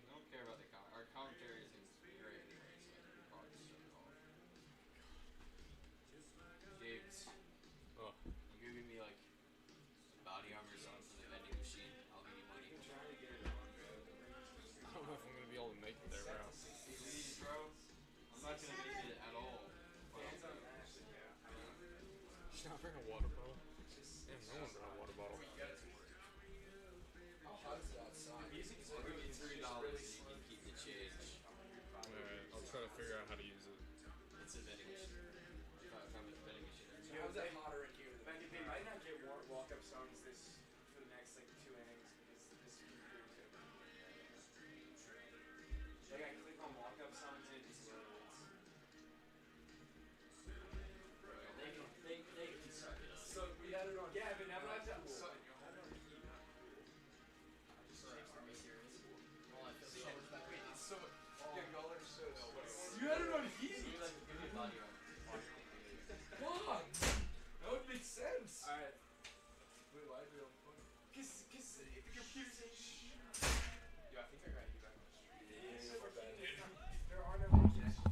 don't care about the our commentary isn't great anyways. Like, we probably just shut it off. James, Oh. you giving me like body armor or something for the vending machine? I'll give you money. I don't know if I'm gonna be able to make it there, bro. Please, bro. I'm not gonna make it at all. Should I bring a water bottle? Damn, no one brought a water bottle. how hot is it outside? Music's $3 and you can keep the change. Alright, I'll try to figure out how to use it. It's a vending machine. From the vending machine. How's that hotter in here? They might not get walk-up songs this for the next like 2 innings because this computer's gonna be like I click on walk-up songs and it just loads. They can suck it up. So we had it on. Yeah, but now I have to. Cool. You had it on heat. Are we serious? Well, I feel the other back. Wait, it's so. Yeah, y'all are so. You had it on heat? Give me a body armor. Why? That would make sense. Alright. Wait, why is it on fire? Cause if the computer's saying shh. Yo, I think I got you back on the street. There are no connections.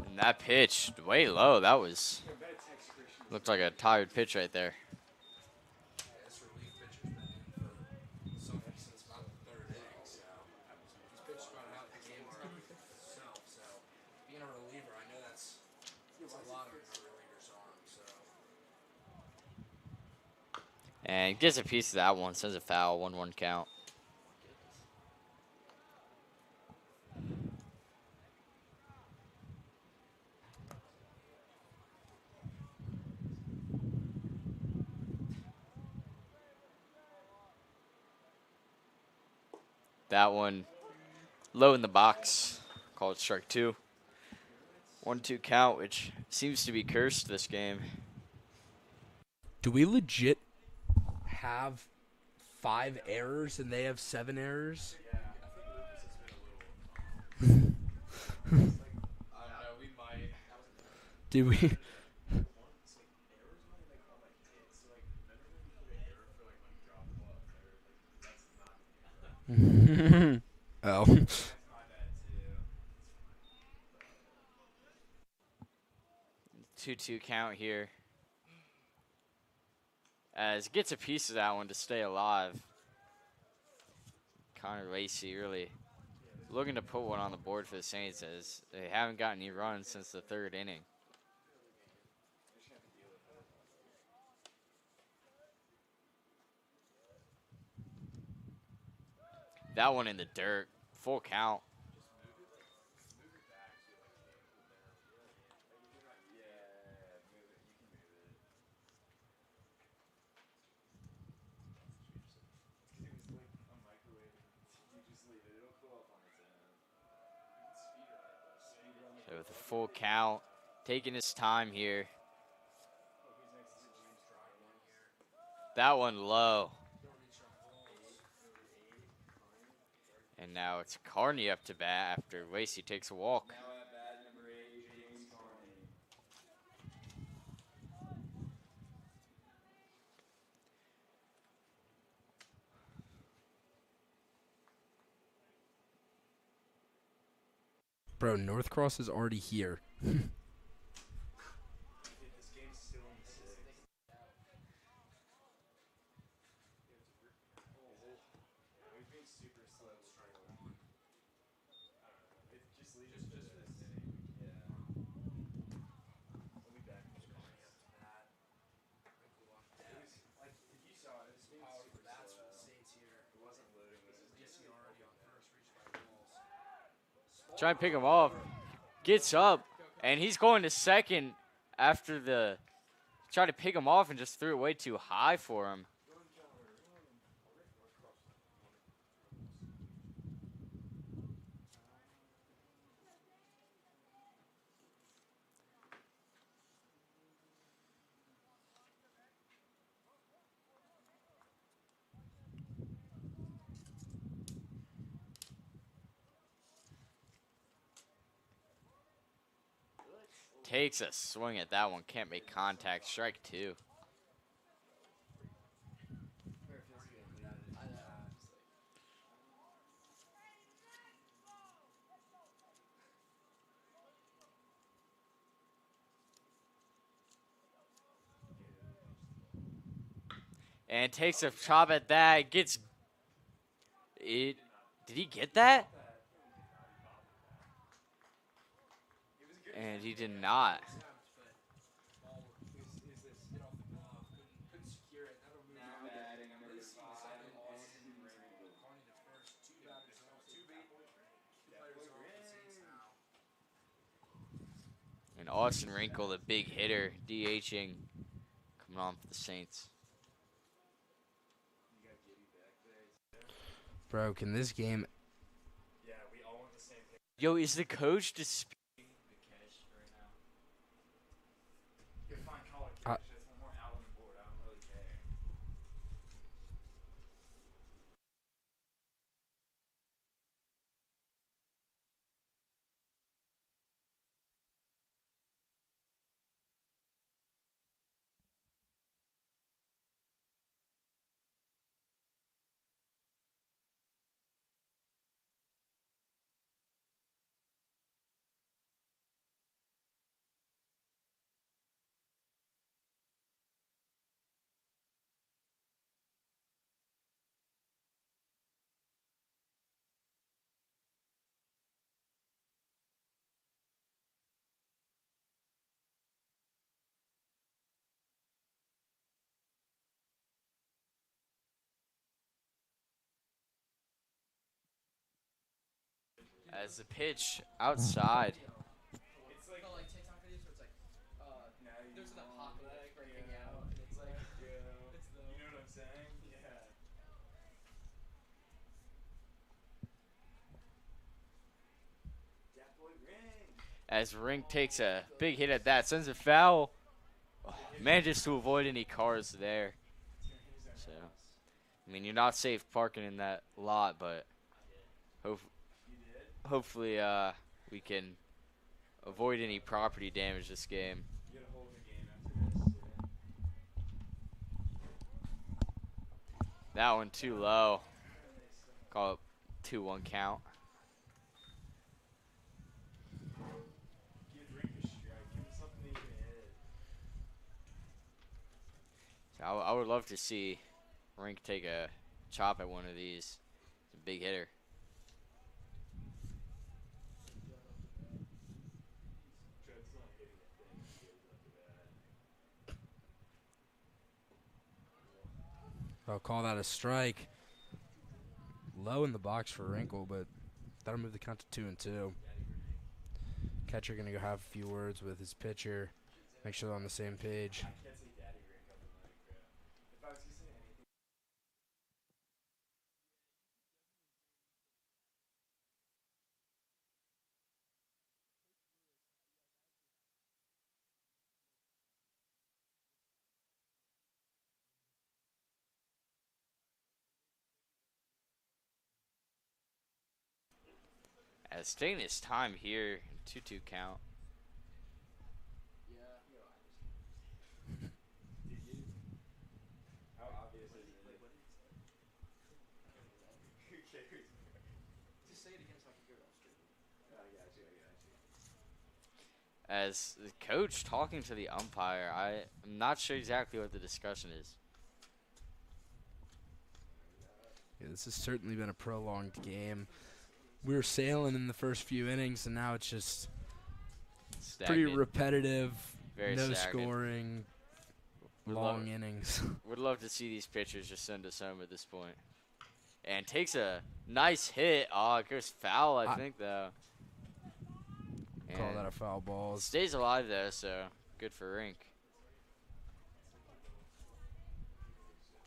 And that pitch way low. That was looked like a tired pitch right there. Yeah, this relief pitcher's been in for Suffolk since about the third inning, so he's pitched about half the game already himself. So being a reliever, I know that's a lot of a reliever's arm. So And gets a piece of that one. Sends a foul. 1-1 count. That one low in the box. Call it strike two. 1-2 count, which seems to be cursed this game. do we legit have 5 errors and they have 7 errors? Yeah, I think Lucas has been a little. I don't know. We might. Did we? It's like errors when like all like hits. So like remember when you put an error for like when you drop the ball up there? Like that's not. Oh. That's my bad too. It's fine. 2-2 count here. As gets a piece of that one to stay alive. Connor Lacey really looking to put one on the board for the Saints as they haven't gotten any runs since the third inning. That one in the dirt. Full count. So with a full count, taking his time here. That one low. And now it's Carney up to bat after Lacey takes a walk. Bro, Northcross is already here. Try and pick him off. Gets up, and he's going to second after the try to pick him off and just threw it way too high for him. Takes a swing at that one. Can't make contact. Strike two. And takes a chop at that. Gets it. Did he get that? And he did not. And Austin Wrinkle, the big hitter, DHing, coming on for the Saints. Bro, can this game... Yo, is the coach disputing the catch right now? As the pitch outside. It's like TikTok videos where it's like, there's an apocalypse breaking out, and it's like, it's the. You know what I'm saying? Yeah. As Rink takes a big hit at that, sends a foul. Oh, manages to avoid any cars there. So, I mean, you're not safe parking in that lot, but hopefully we can avoid any property damage this game. That one too low. Call it 2-1 count. I would love to see Rink take a chop at one of these. He's a big hitter. Trent's not hitting a thing when he goes up to that. I'll call that a strike. Low in the box for Wrinkle, but that'll move the count to 2-2. Catcher gonna go have a few words with his pitcher. Make sure they're on the same page. I can't say daddy rink up in mic, bro. If I was gonna say anything. As taking his time here, 2-2 count. How obvious is it? Who cares? Just say it again so I can hear it all straight. I got you. As the coach talking to the umpire, I'm not sure exactly what the discussion is. Yeah, this has certainly been a prolonged game. We were sailing in the first few innings, and now it's just pretty Stagnant. repetitive, Very no stagnant. scoring, Would long love- innings. Would love to see these pitchers just send us home at this point. And takes a nice hit. Oh, it goes foul, I think, though. Call And that a foul ball. stays alive, though, so good for Rink.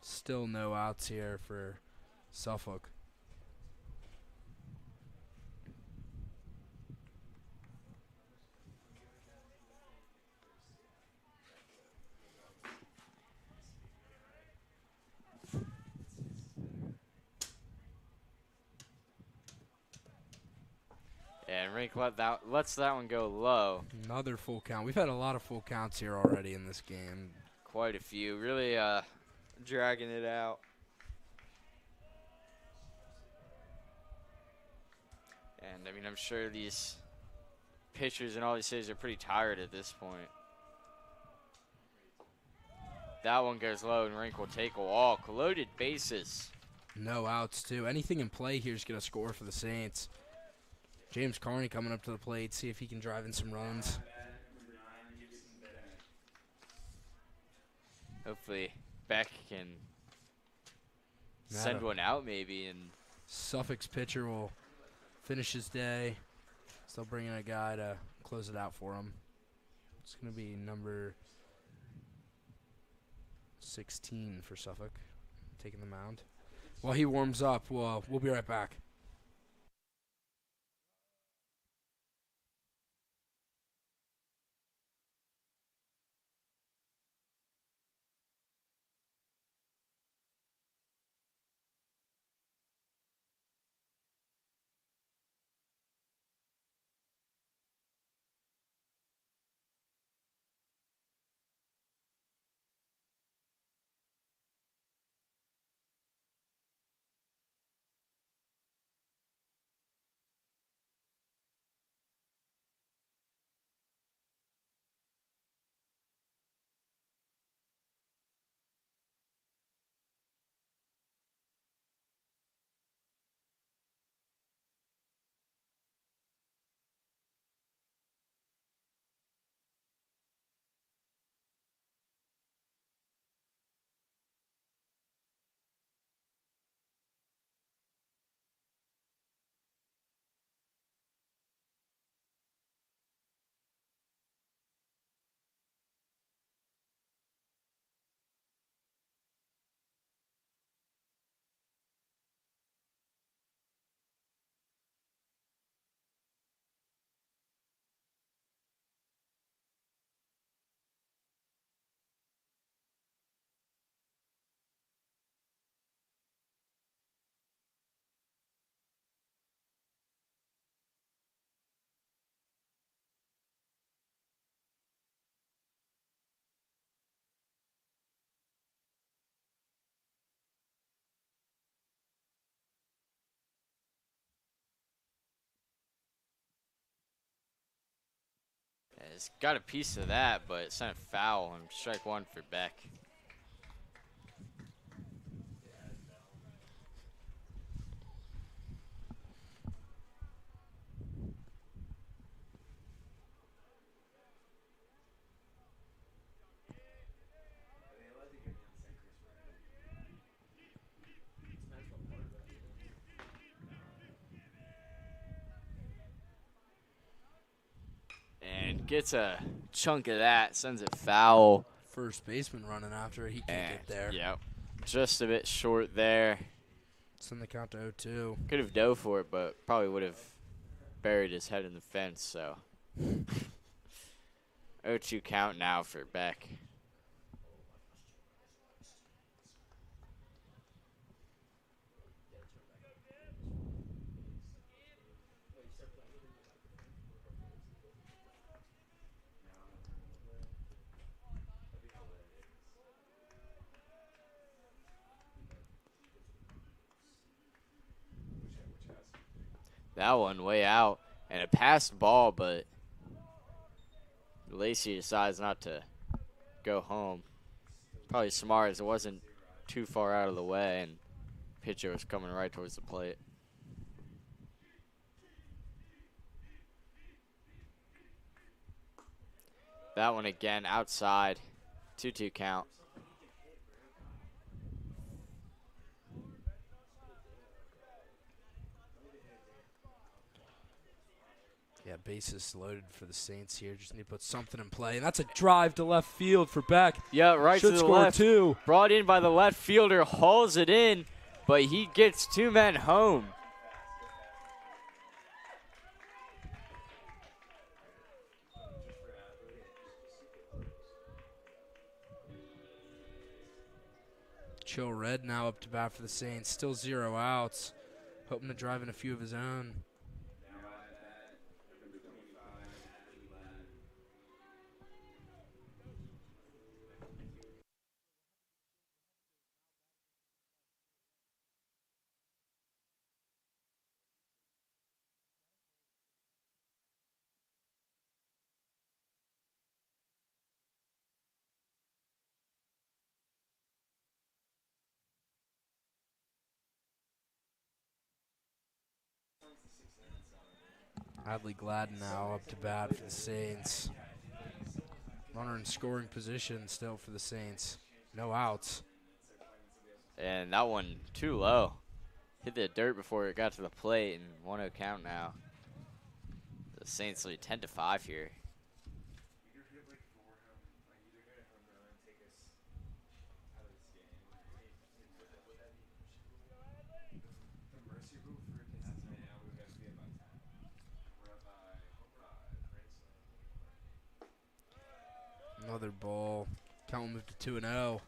Still no outs here for Suffolk. And Rink lets that one go low. Another full count. We've had a lot of full counts here already in this game. Quite a few. Really dragging it out. And, I mean, I'm sure these pitchers and all these cities are pretty tired at this point. That one goes low, and Rink will take a walk. Loaded bases. No outs, too. Anything in play here is going to score for the Saints. James Carney coming up to the plate, see if he can drive in some runs. Hopefully, Beck can send one out maybe. And Suffolk's pitcher will finish his day. Still bringing a guy to close it out for him. It's going to be number 16 for Suffolk, taking the mound. While he warms up, we'll be right back. it's got a piece of that, but it's not foul. And strike one for Beck. Gets a chunk of that, sends it foul. First baseman running after it. He can't get there. Yep. Just a bit short there. Send the count to 0-2. Could have dove for it, but probably would have buried his head in the fence, so. 0-2 count now for Beck. That one way out, and a passed ball, but Lacey decides not to go home. Probably smart, as it wasn't too far out of the way, and pitcher was coming right towards the plate. That one again outside, 2-2 count. Yeah, bases loaded for the Saints here. Just need to put something in play. And that's a drive to left field for Beck. Yeah, right Should to the score left. two. Brought in by the left fielder, hauls it in, but he gets 2 men home. Chill Red now up to bat for the Saints. Still 0 outs. Hoping to drive in a few of his own. Adley Gladden now up to bat for the Saints. Runner in scoring position still for the Saints. No outs. And that one too low. Hit the dirt before it got to the plate, and 1-0 count now. The Saints lead 10-5 here. Another ball. Count will move to 2-0.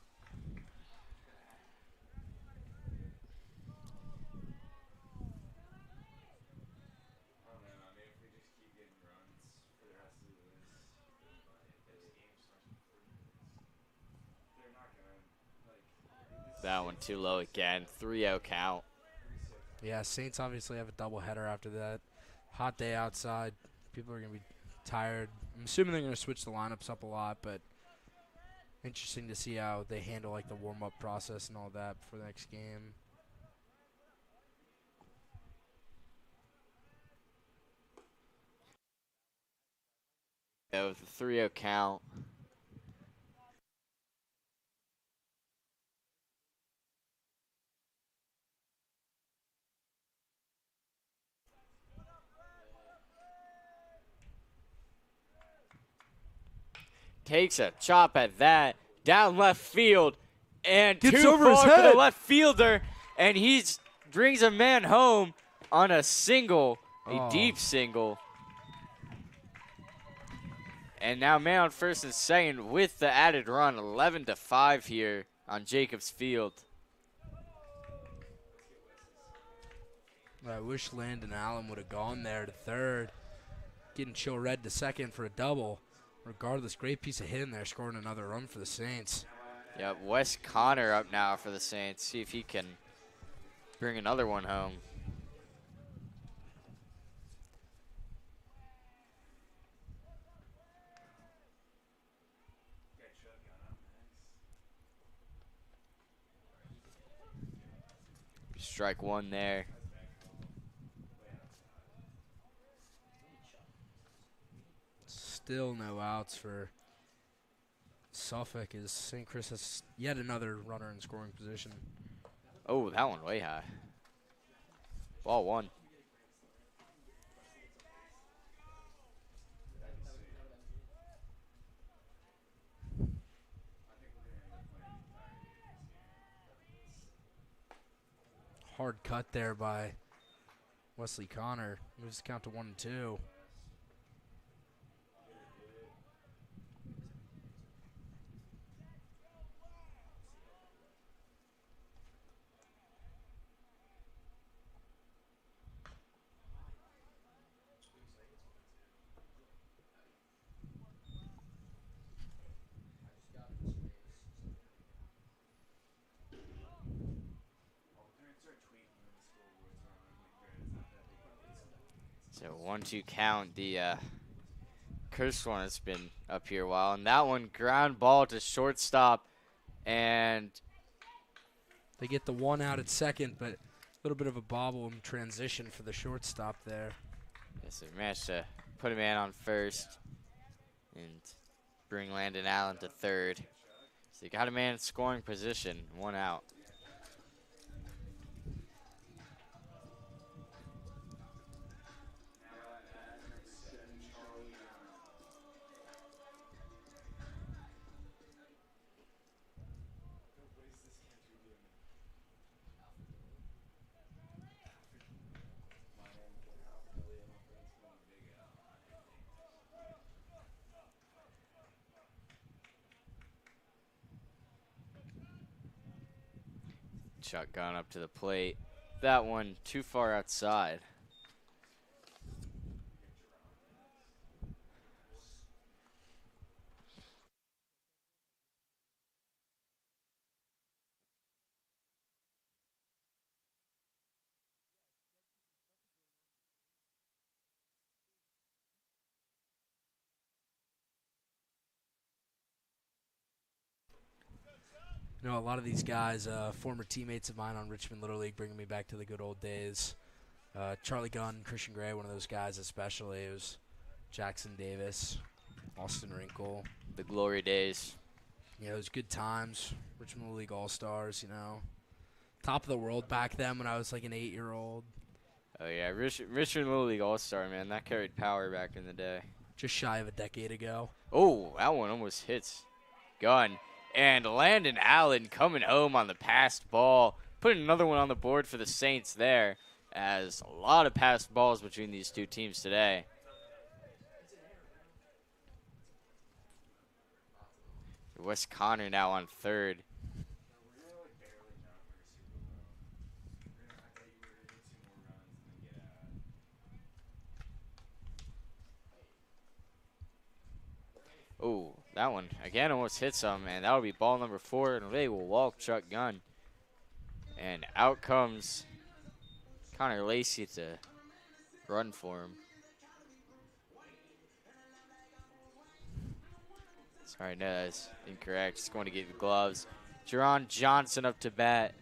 That one too low again. 3-0 count. Yeah, Saints obviously have a doubleheader after that. Hot day outside. People are going to be tired. I'm assuming they're going to switch the lineups up a lot, but interesting to see how they handle like the warm-up process and all that before the next game. That was a 3-0 count. Takes a chop at that. Down left field. And Gets too over his far for head. the left fielder. And he brings a man home on a single. A deep single. And now man on first and second with the added run. 11-5 here on Jacobs Field. I wish Landon Allen would have gone there to third. Getting Chill Red to second for a double. Regardless, great piece of hitting there, scoring another run for the Saints. Yep, Wes Connor up now for the Saints. See if he can bring another one home. Strike one there. Still no outs for Suffolk as St. Chris has yet another runner in scoring position. Oh, that one way high. Ball one. Hard cut there by Wesley Connor. Moves the count to 1-2. So 1-2 count. The cursed one has been up here a while. And that one, ground ball to shortstop. And they get the one out at second, but a little bit of a bobble in transition for the shortstop there. yes, they managed to put a man on first and bring Landon Allen to third. So they got a man in scoring position, 1 out. Shotgun up to the plate. That one too far outside. You know, a lot of these guys, former teammates of mine on Richmond Little League, bringing me back to the good old days. Charlie Gunn, Christian Gray, one of those guys especially. It was Jackson Davis, Austin Wrinkle. The glory days. Yeah, it was good times. Richmond Little League All-Stars, you know. Top of the world back then when I was like an 8-year-old. Oh, yeah. Richmond Little League All-Star, man. That carried power back in the day. Just shy of a decade ago. Oh, that one almost hits Gunn. And Landon Allen coming home on the passed ball. Putting another one on the board for the Saints there. As a lot of passed balls between these two teams today. Wes Connor now on third. Oh, that one again almost hits him, and that'll be ball number 4, and they will walk Chuck Gunn. And out comes Connor Lacey to run for him. Sorry, no, that's incorrect. Just going to get the gloves. Jerron Johnson up to bat.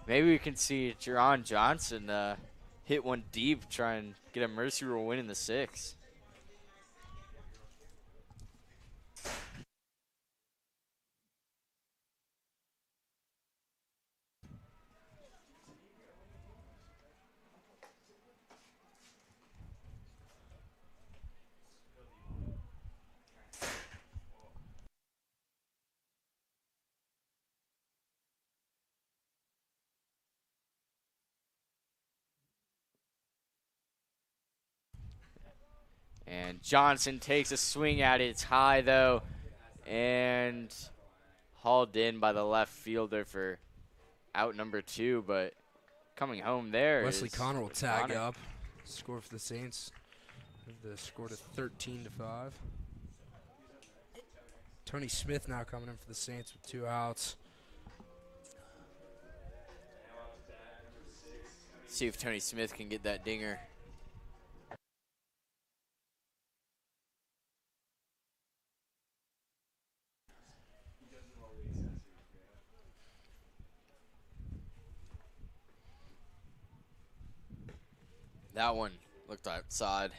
Maybe we can see Jerron Johnson hit one deep, try and get a mercy rule win in the 6th. And Johnson takes a swing at it. It's high, though, and hauled in by the left fielder for out number 2. But coming home there Wesley is Connor will tag Connor. up. Score for the Saints. The score to 13-5. Tony Smith now coming in for the Saints with 2 outs. See if Tony Smith can get that dinger. That one looked outside.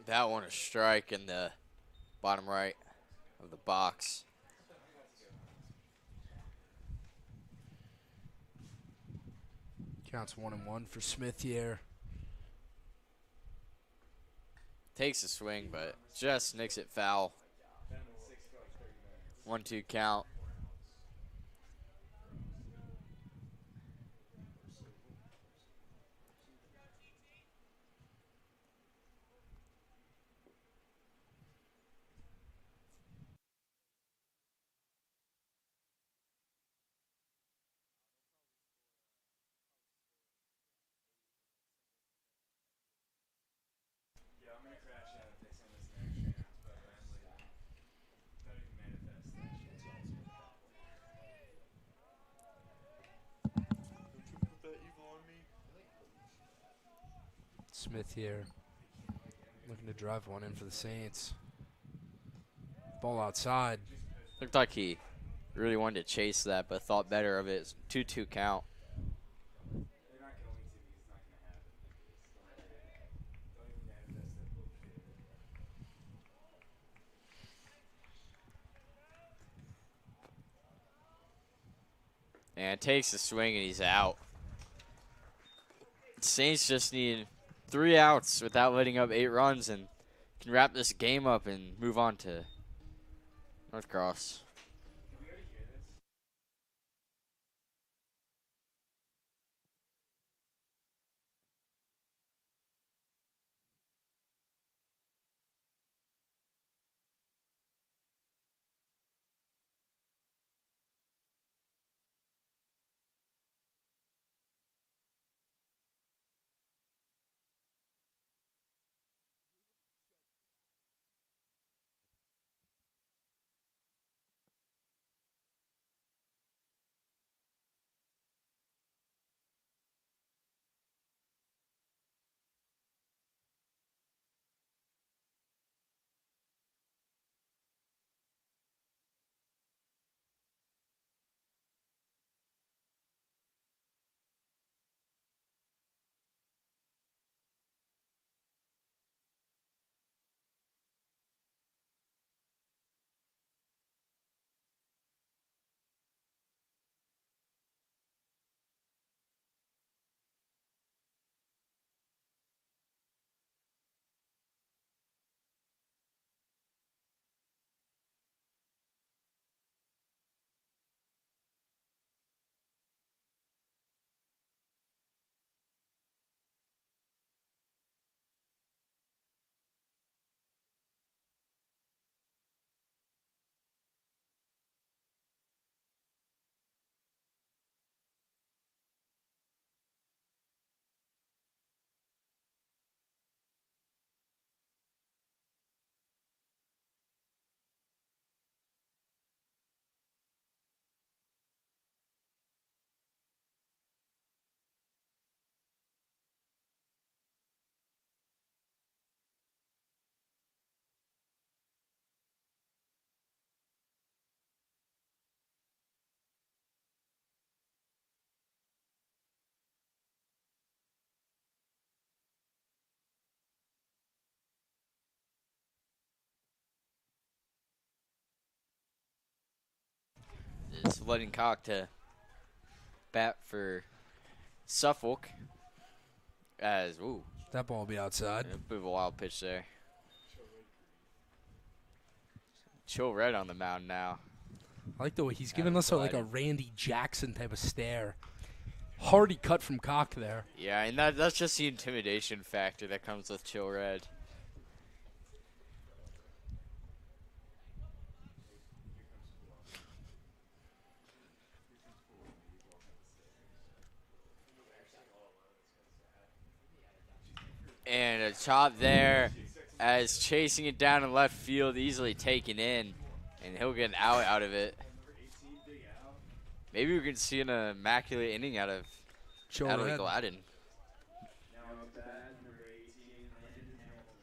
That one a strike in the bottom right of the box. Counts 1-1 for Smith here. Takes a swing, but just nicks it foul. 1-2 count. Yeah, I'm gonna crash out if they send us an extra half, but I'm leaving. Don't even manifest that shit. Don't you put that evil on me? Smith here, looking to drive one in for the Saints. Ball outside. Looked like he really wanted to chase that, but thought better of it. 2-2 count. They're not going to because it's not gonna happen. Don't even manifest that bullshit. And takes the swing and he's out. Saints just need 3 outs without letting up 8 runs and can wrap this game up and move on to Northcross. Can we already hear this? It's letting Cock to bat for Suffolk. As, ooh, That ball will be outside. a bit of a wild pitch there. Chill Red on the mound now. I like the way he's Adam giving us like a Gladden. Randy Jackson type of stare. Hardy cut from Cock there. Yeah, and that's just the intimidation factor that comes with Chill Red. And a chop there as chasing it down in left field, easily taken in. And he'll get an out of it. Maybe we can see an immaculate inning out of Joe Natalie Red. Gladden. Now up to bat, number 18, Landon Hamilton.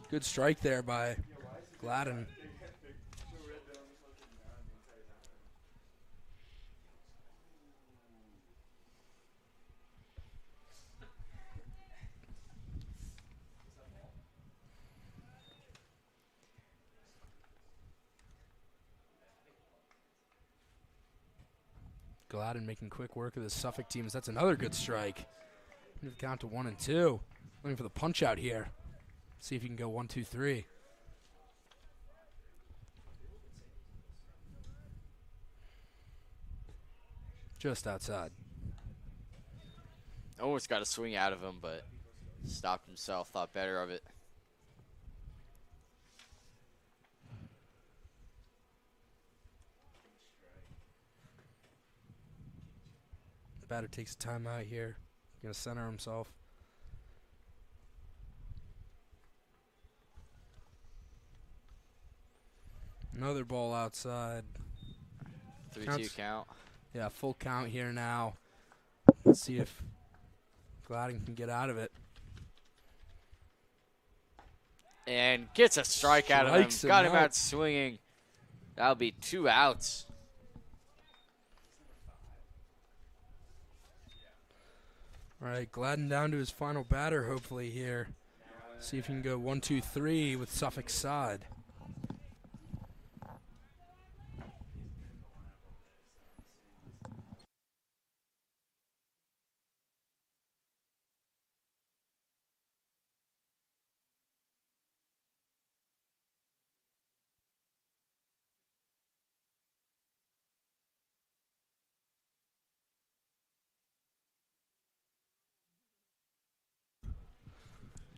Good strike there by Gladden. Gladden making quick work of the Suffolk teams. That's another good strike. Move the count to 1 and 2. Looking for the punch out here. See if you can go 1, 2, 3. Just outside. Almost got a swing out of him, but stopped himself, thought better of it. Batter takes a timeout here. Gonna center himself. Another ball outside. 3-2 count. Yeah, full count here now. Let's see if Gladden can get out of it. And gets a strike out of him. Strikes him Got him out. out swinging. That'll be 2 outs. All right, Gladden down to his final batter, hopefully, here. See if he can go 1, 2, 3 with Suffolk's side.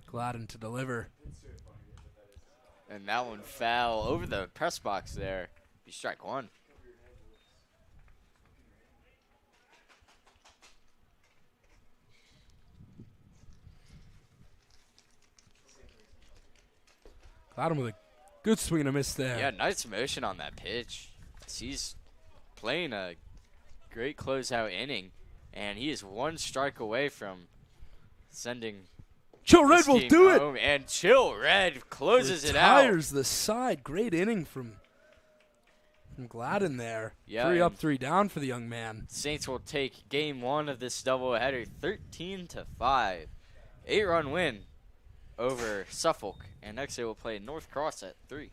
Gladden to deliver. And that one fell over the press box there. Be strike 1. Gladden with a good swing and a miss there. Yeah, nice motion on that pitch. He's playing a great closeout inning, and he is 1 strike away from sending Chill Red this will team do it. home. And Chill Red closes it out. Retires the side. Great inning from Gladden there. Yeah, 3 up, and 3 down for the young man. Saints will take game 1 of this doubleheader 13-5. 8-run win over Suffolk. And next they will play North Cross at 3.